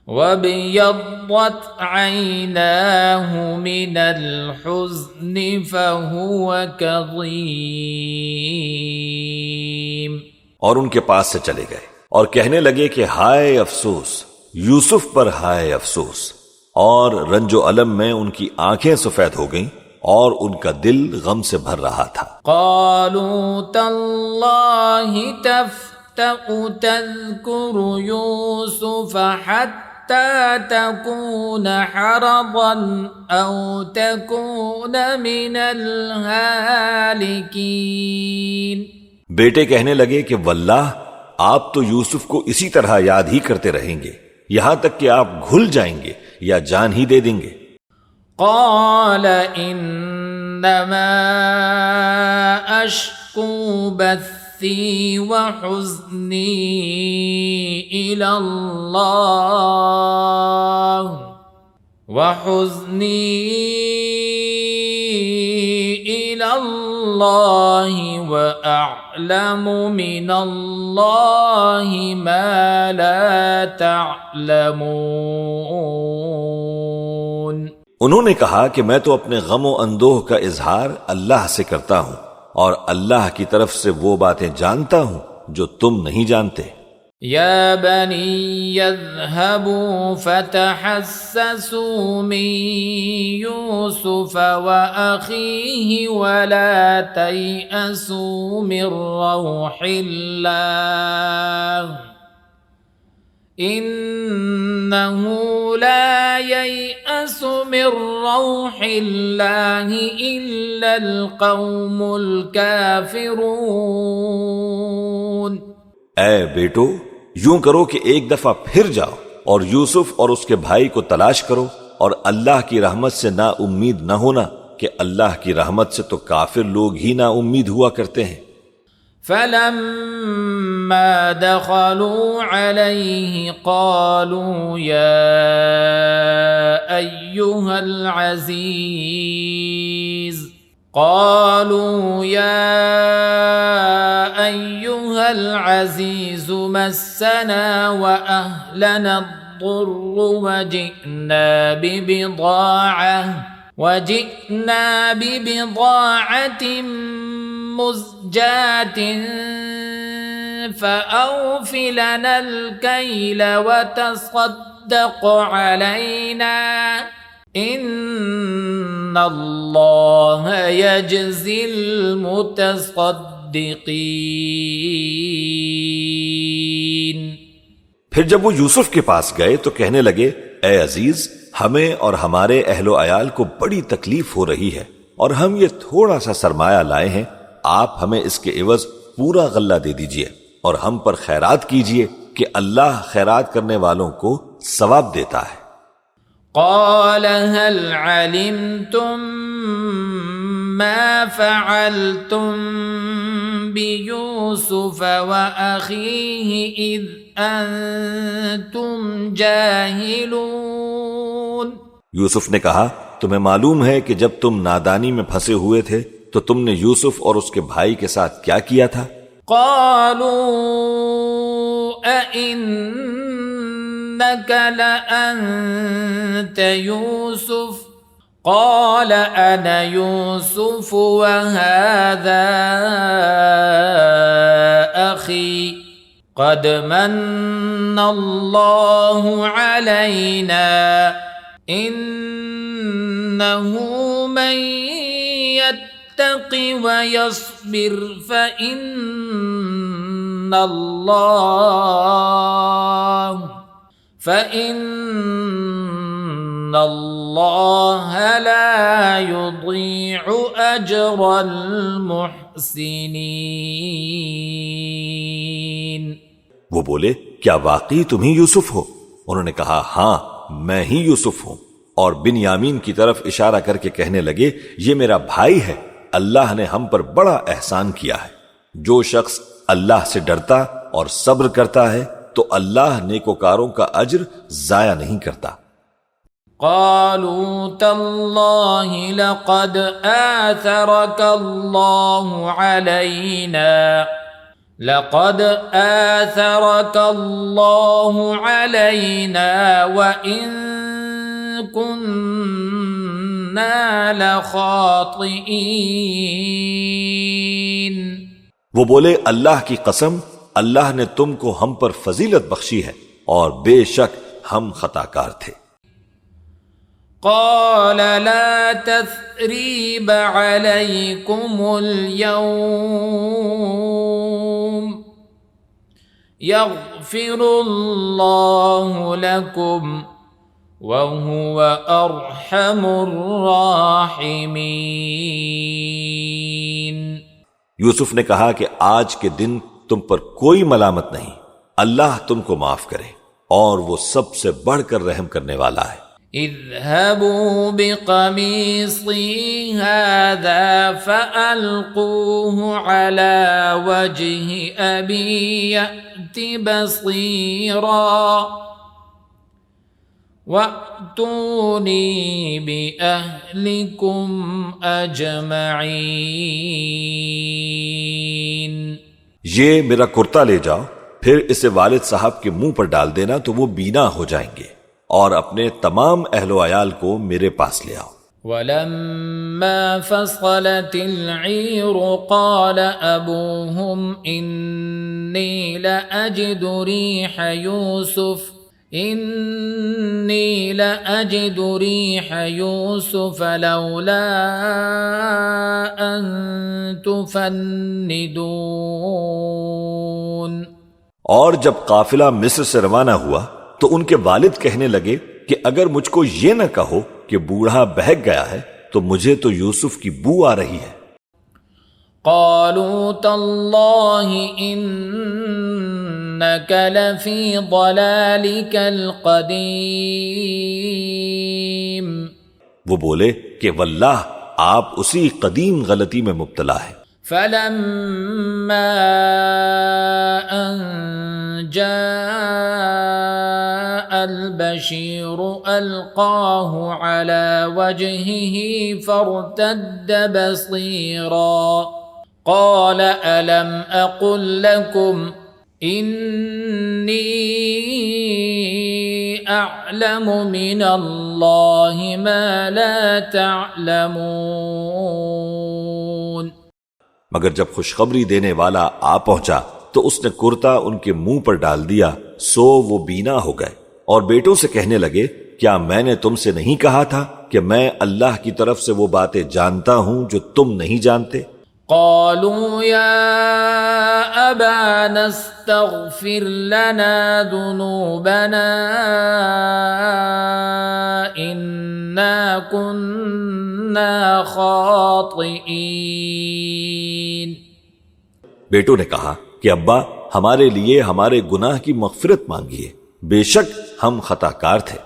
وَابْيَضَّتْ عَيْنَاهُ مِنَ الْحُزْنِ فَهُوَ كَظِيمٌ۔
اور ان کے پاس سے چلے گئے اور کہنے لگے کہ ہائے افسوس، یوسف پر ہائے افسوس، اور رنج و الم میں ان کی آنکھیں سفید ہو گئیں اور ان کا دل غم سے بھر رہا تھا۔
قالوا تاللہ تفتأ تذکر یوسف حتی تکون حرضا او تکون من الہالکین۔
بیٹے کہنے لگے کہ واللہ آپ تو یوسف کو اسی طرح یاد ہی کرتے رہیں گے یہاں تک کہ آپ گھل جائیں گے یا جان ہی دے دیں گے۔
قال انما اشکو بثی وحزنی الى اللہ وَأَعْلَمُ مِنَ اللَّهِ مَا لَا تَعْلَمُونَ۔
انہوں نے کہا کہ میں تو اپنے غم و اندوہ کا اظہار اللہ سے کرتا ہوں اور اللہ کی طرف سے وہ باتیں جانتا ہوں جو تم نہیں جانتے۔
یا بنی اذهبوا فتحسسوا من یوسف وأخیه ولا تیأسوا من روح اللہ انه لا ییأس من روح اللہ الا القوم الکافرون۔
اے بیٹو، یوں کرو کہ ایک دفعہ پھر جاؤ اور یوسف اور اس کے بھائی کو تلاش کرو، اور اللہ کی رحمت سے نا امید نہ ہونا کہ اللہ کی رحمت سے تو کافر لوگ ہی نا امید ہوا کرتے ہیں۔
فلما دخلوا عليه قالوا يا أيها العزيز مسنا وأهلنا الضر وجئنا ببضاعة مزجاة فأوف لنا الكيل وتصدق علينا ان اللہ یجزی المتصدقین۔
پھر جب وہ یوسف کے پاس گئے تو کہنے لگے اے عزیز، ہمیں اور ہمارے اہل و عیال کو بڑی تکلیف ہو رہی ہے اور ہم یہ تھوڑا سا سرمایہ لائے ہیں، آپ ہمیں اس کے عوض پورا غلہ دے دیجئے اور ہم پر خیرات کیجئے کہ اللہ خیرات کرنے والوں کو ثواب دیتا ہے۔
قال هل علمتم ما فعلتم بيوسف وأخيه إذ أنتم جاهلون؟
یوسف نے کہا تمہیں معلوم ہے کہ جب تم نادانی میں پھنسے ہوئے تھے تو تم نے یوسف اور اس کے بھائی کے ساتھ کیا کیا تھا؟
قالوا أئنك إنك لأنت يوسف قال أنا يوسف وهذا أخي قد من الله علينا إنه من يتق ويصبر فإن الله لا يضيع أجر المحسنين۔
وہ بولے کیا واقعی تم ہی یوسف ہو؟ انہوں نے کہا ہاں میں ہی یوسف ہوں، اور بنیامین کی طرف اشارہ کر کے کہنے لگے یہ میرا بھائی ہے، اللہ نے ہم پر بڑا احسان کیا ہے۔ جو شخص اللہ سے ڈرتا اور صبر کرتا ہے تو اللہ نیکوکاروں کا اجر ضائع نہیں کرتا۔
قالوا تالله لقد آثرك الله علينا وإن كنا لخاطئين۔
وہ بولے اللہ کی قسم اللہ نے تم کو ہم پر فضیلت بخشی ہے اور بے شک ہم خطا کار تھے۔
قال لا تثريب عليكم اليوم يغفر الله لكم وهو أرحم الراحمين۔
یوسف نے کہا کہ آج کے دن تم پر کوئی ملامت نہیں، اللہ تم کو معاف کرے اور وہ سب سے بڑھ کر رحم کرنے والا ہے۔
اذهبوا بقميصي هذا فألقوه على وجه أبي يأت بصيرا وأتوني بأهلكم أجمعين۔
یہ میرا کرتا لے جاؤ، پھر اسے والد صاحب کے منہ پر ڈال دینا تو وہ بینا ہو جائیں گے، اور اپنے تمام اہل و عیال کو میرے پاس لے آؤ۔
وَلَمَّا فَصَلَتِ الْعِيرُ قَالَ أَبُوهُمْ إِنِّي لَأَجِدُ رِيحَ يُوسُفَ لَوْلَا أَن تُفَنِّدُونَ۔
اور جب قافلہ مصر سے روانہ ہوا تو ان کے والد کہنے لگے کہ اگر مجھ کو یہ نہ کہو کہ بوڑھا بہک گیا ہے تو مجھے تو یوسف کی بو آ رہی ہے۔
قالوا تالله إنك لفي ضلالك القديم۔
وہ بولے کہ واللہ آپ اسی قدیم غلطی میں مبتلا ہے۔
فلما أن جاء البشير ألقاه على وجهه فارتد بصيرا قال ألم أقل لكم إني أعلم من الله ما لا تعلمون۔
مگر جب خوشخبری دینے والا آ پہنچا تو اس نے کرتا ان کے منہ پر ڈال دیا، سو وہ بینا ہو گئے، اور بیٹوں سے کہنے لگے کیا میں نے تم سے نہیں کہا تھا کہ میں اللہ کی طرف سے وہ باتیں جانتا ہوں جو تم نہیں جانتے؟
قالوا يا أبانا استغفر لنا ذنوبنا إنا كنا خاطئين۔
بیٹوں نے کہا کہ ابا ہمارے لیے ہمارے گناہ کی مغفرت مانگیے، بے شک ہم خطا کار تھے۔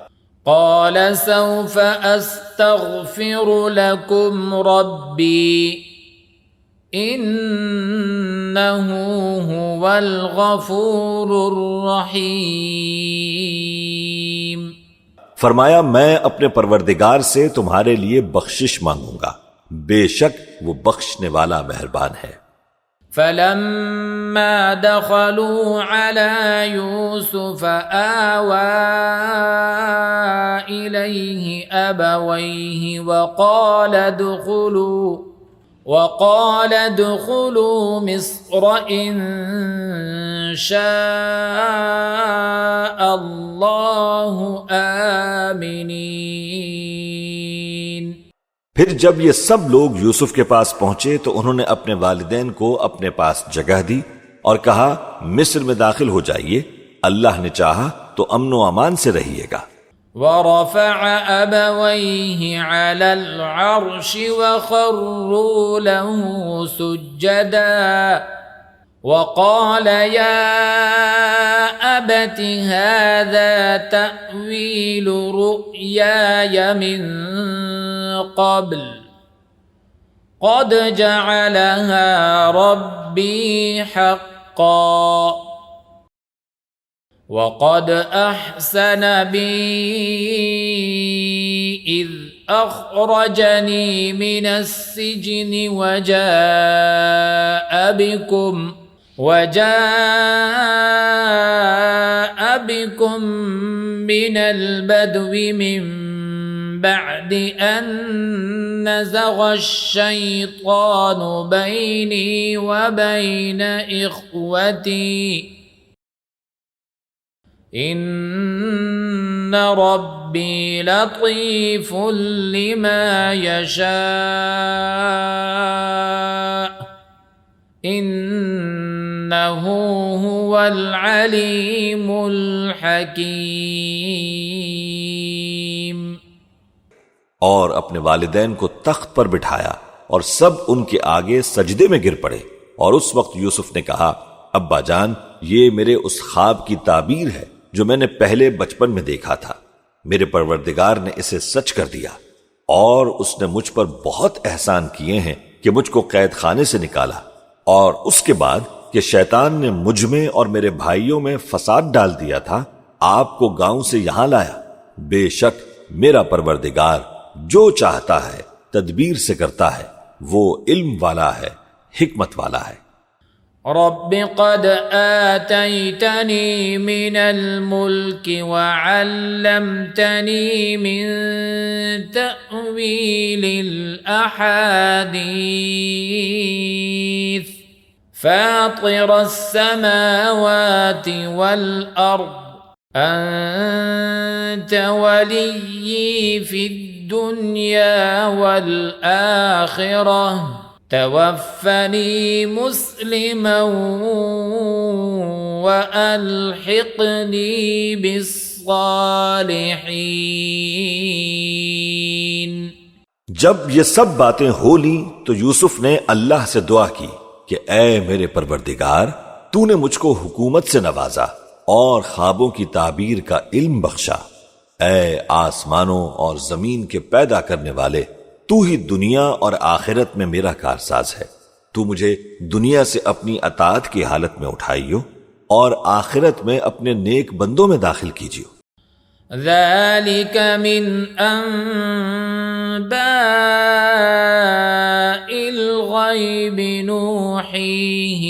قال سوف أستغفر لكم ربي إنه هو الغفور الرحيم۔
فرمایا میں اپنے پروردگار سے تمہارے لیے بخشش مانگوں گا، بے شک وہ بخشنے والا مہربان ہے۔
فلما دخلوا على يوسف آوى إليه أبويه وقال ادخلوا مصر إن شاء الله آمنين۔
پھر جب یہ سب لوگ یوسف کے پاس پہنچے تو انہوں نے اپنے والدین کو اپنے پاس جگہ دی اور کہا مصر میں داخل ہو جائیے، اللہ نے چاہا تو امن و امان سے رہیے گا۔
ورفع أبويه على العرش وخروا له سجدا وقال يا أبت هذا تأويل رؤياي من قبل قد جعلها ربي حقا وقد أحسن بي إذ أخرجني من السجن وجاء بكم من البدو من بعد أن نزغ الشيطان بيني وبين إخوتي إن ربي لطيف لما يشاء إنه هو العليم الحكيم۔
اور اپنے والدین کو تخت پر بٹھایا اور سب ان کے آگے سجدے میں گر پڑے، اور اس وقت یوسف نے کہا ابا جان، یہ میرے اس خواب کی تعبیر ہے جو میں نے پہلے بچپن میں دیکھا تھا، میرے پروردگار نے اسے سچ کر دیا، اور اس نے مجھ پر بہت احسان کیے ہیں کہ مجھ کو قید خانے سے نکالا، اور اس کے بعد کہ شیطان نے مجھ میں اور میرے بھائیوں میں فساد ڈال دیا تھا، آپ کو گاؤں سے یہاں لایا۔ بے شک میرا پروردگار جو چاہتا ہے تدبیر سے کرتا ہے، وہ علم والا ہے، حکمت والا ہے۔
رب قد آتيتني من الملك وعلمتني من تأويل الأحاديث فاطر السماوات والأرض أنت ولي في الدنيا والآخرة توفني مسلما وألحقني بالصالحين۔
جب یہ سب باتیں ہو لیں تو یوسف نے اللہ سے دعا کی کہ اے میرے پروردگار، تو نے مجھ کو حکومت سے نوازا اور خوابوں کی تعبیر کا علم بخشا۔ اے آسمانوں اور زمین کے پیدا کرنے والے، تو ہی دنیا اور آخرت میں میرا کارساز ہے، تو مجھے دنیا سے اپنی اطاعت کی حالت میں اٹھائیو اور آخرت میں اپنے نیک بندوں میں داخل کیجیو۔
ذلك من أنباء الغيب نوحيه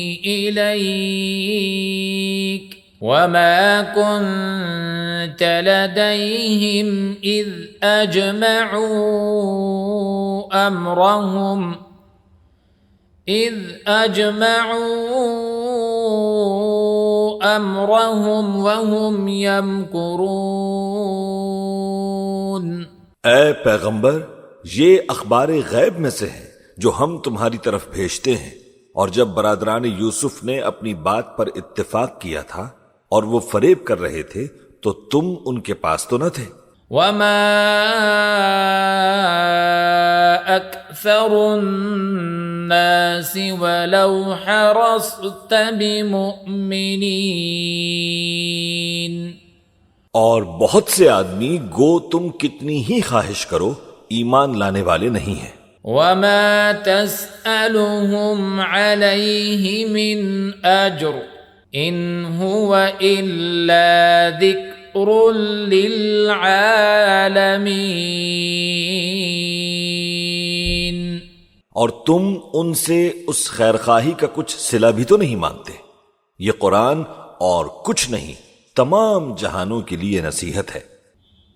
إليك وما كنت لديهم إذ أجمعوا أمرهم وهم يمكرون۔
اے پیغمبر، یہ اخبار غیب میں سے ہے جو ہم تمہاری طرف بھیجتے ہیں، اور جب برادران یوسف نے اپنی بات پر اتفاق کیا تھا اور وہ فریب کر رہے تھے تو تم ان کے پاس تو نہ تھے۔
وما أكثر الناس ولو حرصت بمؤمنين۔
اور بہت سے آدمی گو تم کتنی ہی خواہش کرو ایمان لانے والے نہیں ہیں۔
وما تسألهم عليه من أجر إن هو إلا ذكر للعالمين۔
اور تم ان سے اس خیرخواہی کا کچھ صلہ بھی تو نہیں مانگتے۔ یہ قرآن اور کچھ نہیں تمام جہانوں کے لیے نصیحت ہے۔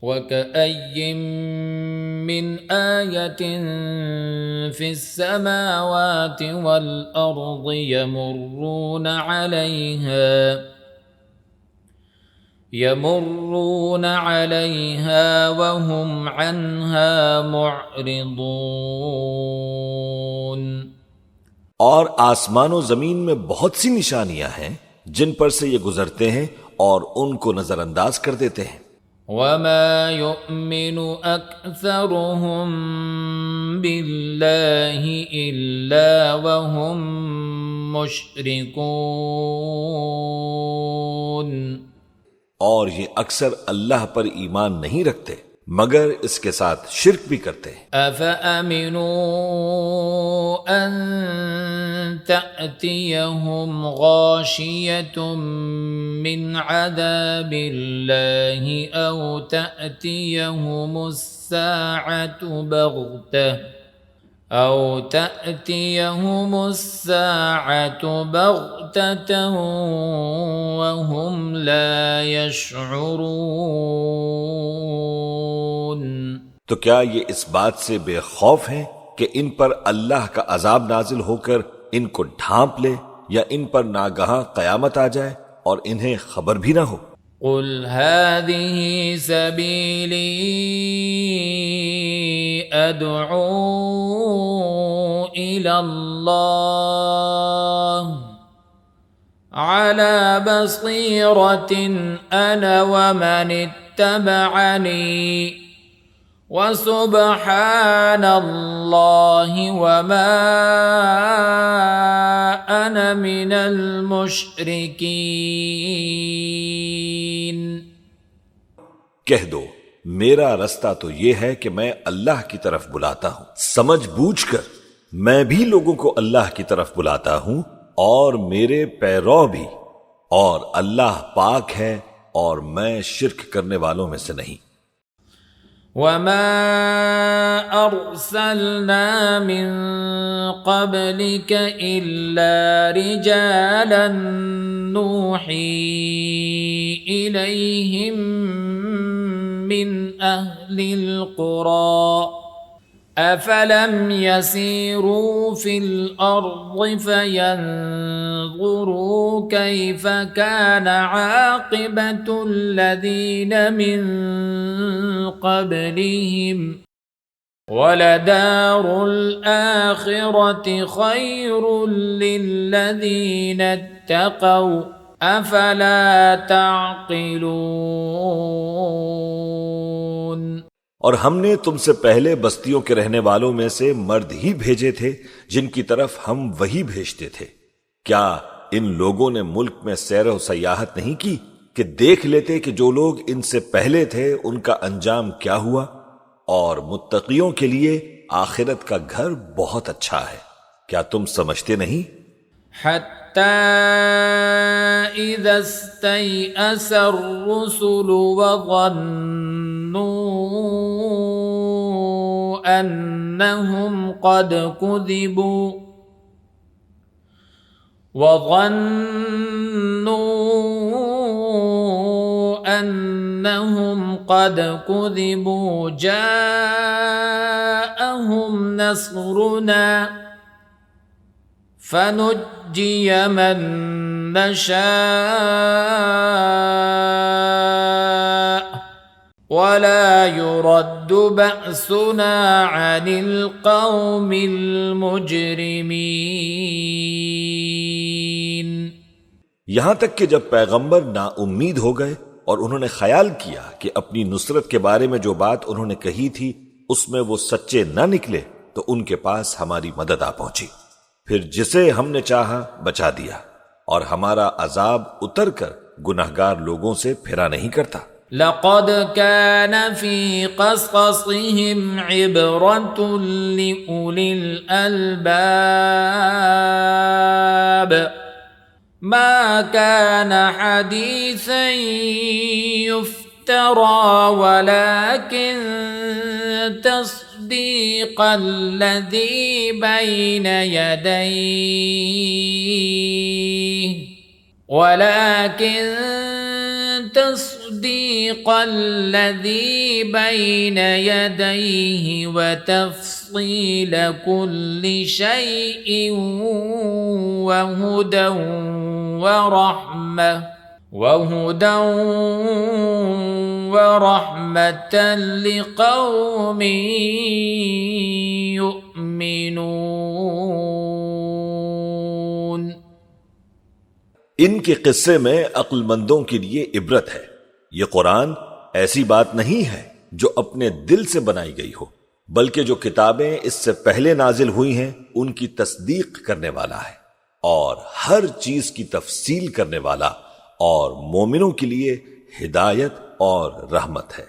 وَكَأَيٍّ مِّنْ آيَةٍ فِي السَّمَاوَاتِ وَالْأَرْضِ يَمُرُّونَ عَلَيْهَا وَهُمْ عَنْهَا مُعْرِضُونَ۔
اور آسمان و زمین میں بہت سی نشانیاں ہیں جن پر سے یہ گزرتے ہیں اور ان کو نظر انداز کر دیتے ہیں۔
وَمَا يُؤْمِنُ أَكْثَرُهُم بِاللَّهِ إِلَّا وَهُم مُشْرِكُونَ۔
اور یہ اکثر اللہ پر ایمان نہیں رکھتے مگر اس کے ساتھ شرک بھی کرتے ہیں۔
أَفَأَمِنُوا أَن تَأْتِيَهُمْ غَاشِيَةٌ مِّنْ عَذَابِ اللَّهِ أَوْ تَأْتِيَهُمُ السَّاعَةُ بَغْتَةً وَهُمْ لَا يَشْعُرُونَ۔
تو کیا یہ اس بات سے بے خوف ہیں کہ ان پر اللہ کا عذاب نازل ہو کر ان کو ڈھانپ لے، یا ان پر ناگہاں قیامت آ جائے اور انہیں خبر بھی نہ ہو؟
قُلْ هَٰذِهِ سَبِيلِي أَدْعُو إِلَى اللَّهِ عَلَى بَصِيرَةٍ أَنَا وَمَنِ اتَّبَعَنِي وَسُبْحَانَ اللَّهِ وَمَا أَنَا مِنَ الْمُشْرِكِينَ۔
کہہ دو میرا رستہ تو یہ ہے کہ میں اللہ کی طرف بلاتا ہوں، سمجھ بوجھ کر میں بھی لوگوں کو اللہ کی طرف بلاتا ہوں اور میرے پیرو بھی، اور اللہ پاک ہے اور میں شرک کرنے والوں میں سے نہیں۔
وَمَا أَرْسَلْنَا مِن قَبْلِكَ إِلَّا رِجَالًا نُوحِي إِلَيْهِم مِّنْ أَهْلِ الْقُرَىٰ أَفَلَمْ يَسِيرُوا فِي الْأَرْضِ فَيَنظُرُوا كَيْفَ كَانَ عَاقِبَةُ الَّذِينَ مِن قَبْلِهِمْ وَلَدَارُ الْآخِرَةِ خَيْرٌ لِّلَّذِينَ اتَّقَوْا أَفَلَا تَعْقِلُونَ۔
اور ہم نے تم سے پہلے بستیوں کے رہنے والوں میں سے مرد ہی بھیجے تھے جن کی طرف ہم وہی بھیجتے تھے۔ کیا ان لوگوں نے ملک میں سیر و سیاحت نہیں کی کہ دیکھ لیتے کہ جو لوگ ان سے پہلے تھے ان کا انجام کیا ہوا؟ اور متقیوں کے لیے آخرت کا گھر بہت اچھا ہے، کیا تم سمجھتے نہیں؟
حَتَّى إِذَا اسْتَيْأَسَ الرُّسُلُ وَظَنُّوا أَنَّهُمْ قَدْ كُذِبُوا جَاءَهُمْ نَصْرُنَا فَنُجِّيَ مَن نَّشَاءُ وَلَا يُرَدُّ بَأْسُنَا عَنِ الْقَوْمِ الْمُجْرِمِينَ۔
یہاں تک کہ جب پیغمبر نا امید ہو گئے اور انہوں نے خیال کیا کہ اپنی نصرت کے بارے میں جو بات انہوں نے کہی تھی اس میں وہ سچے نہ نکلے، تو ان کے پاس ہماری مدد آ پہنچی، پھر جسے ہم نے چاہا بچا دیا، اور ہمارا عذاب اتر کر گناہگار لوگوں سے پھرا نہیں کرتا۔
لَقَدْ كَانَ فِي قَصَصِهِمْ عِبْرَةٌ لِّأُولِي الْأَلْبَابِ مَا كَانَ حَدِيثًا يُفْتَرَىٰ وَلَٰكِن تَصْدِيقَ تصديق الذي بين يديه ولكن تصديق الذي بين يديه وتفصيل كل شيء وهدى ورحمة لقوم يؤمنون.
ان کے قصے میں عقل مندوں کے لیے عبرت ہے. یہ قرآن ایسی بات نہیں ہے جو اپنے دل سے بنائی گئی ہو، بلکہ جو کتابیں اس سے پہلے نازل ہوئی ہیں ان کی تصدیق کرنے والا ہے اور ہر چیز کی تفصیل کرنے والا، اور مومنوں کے لیے ہدایت اور رحمت ہے.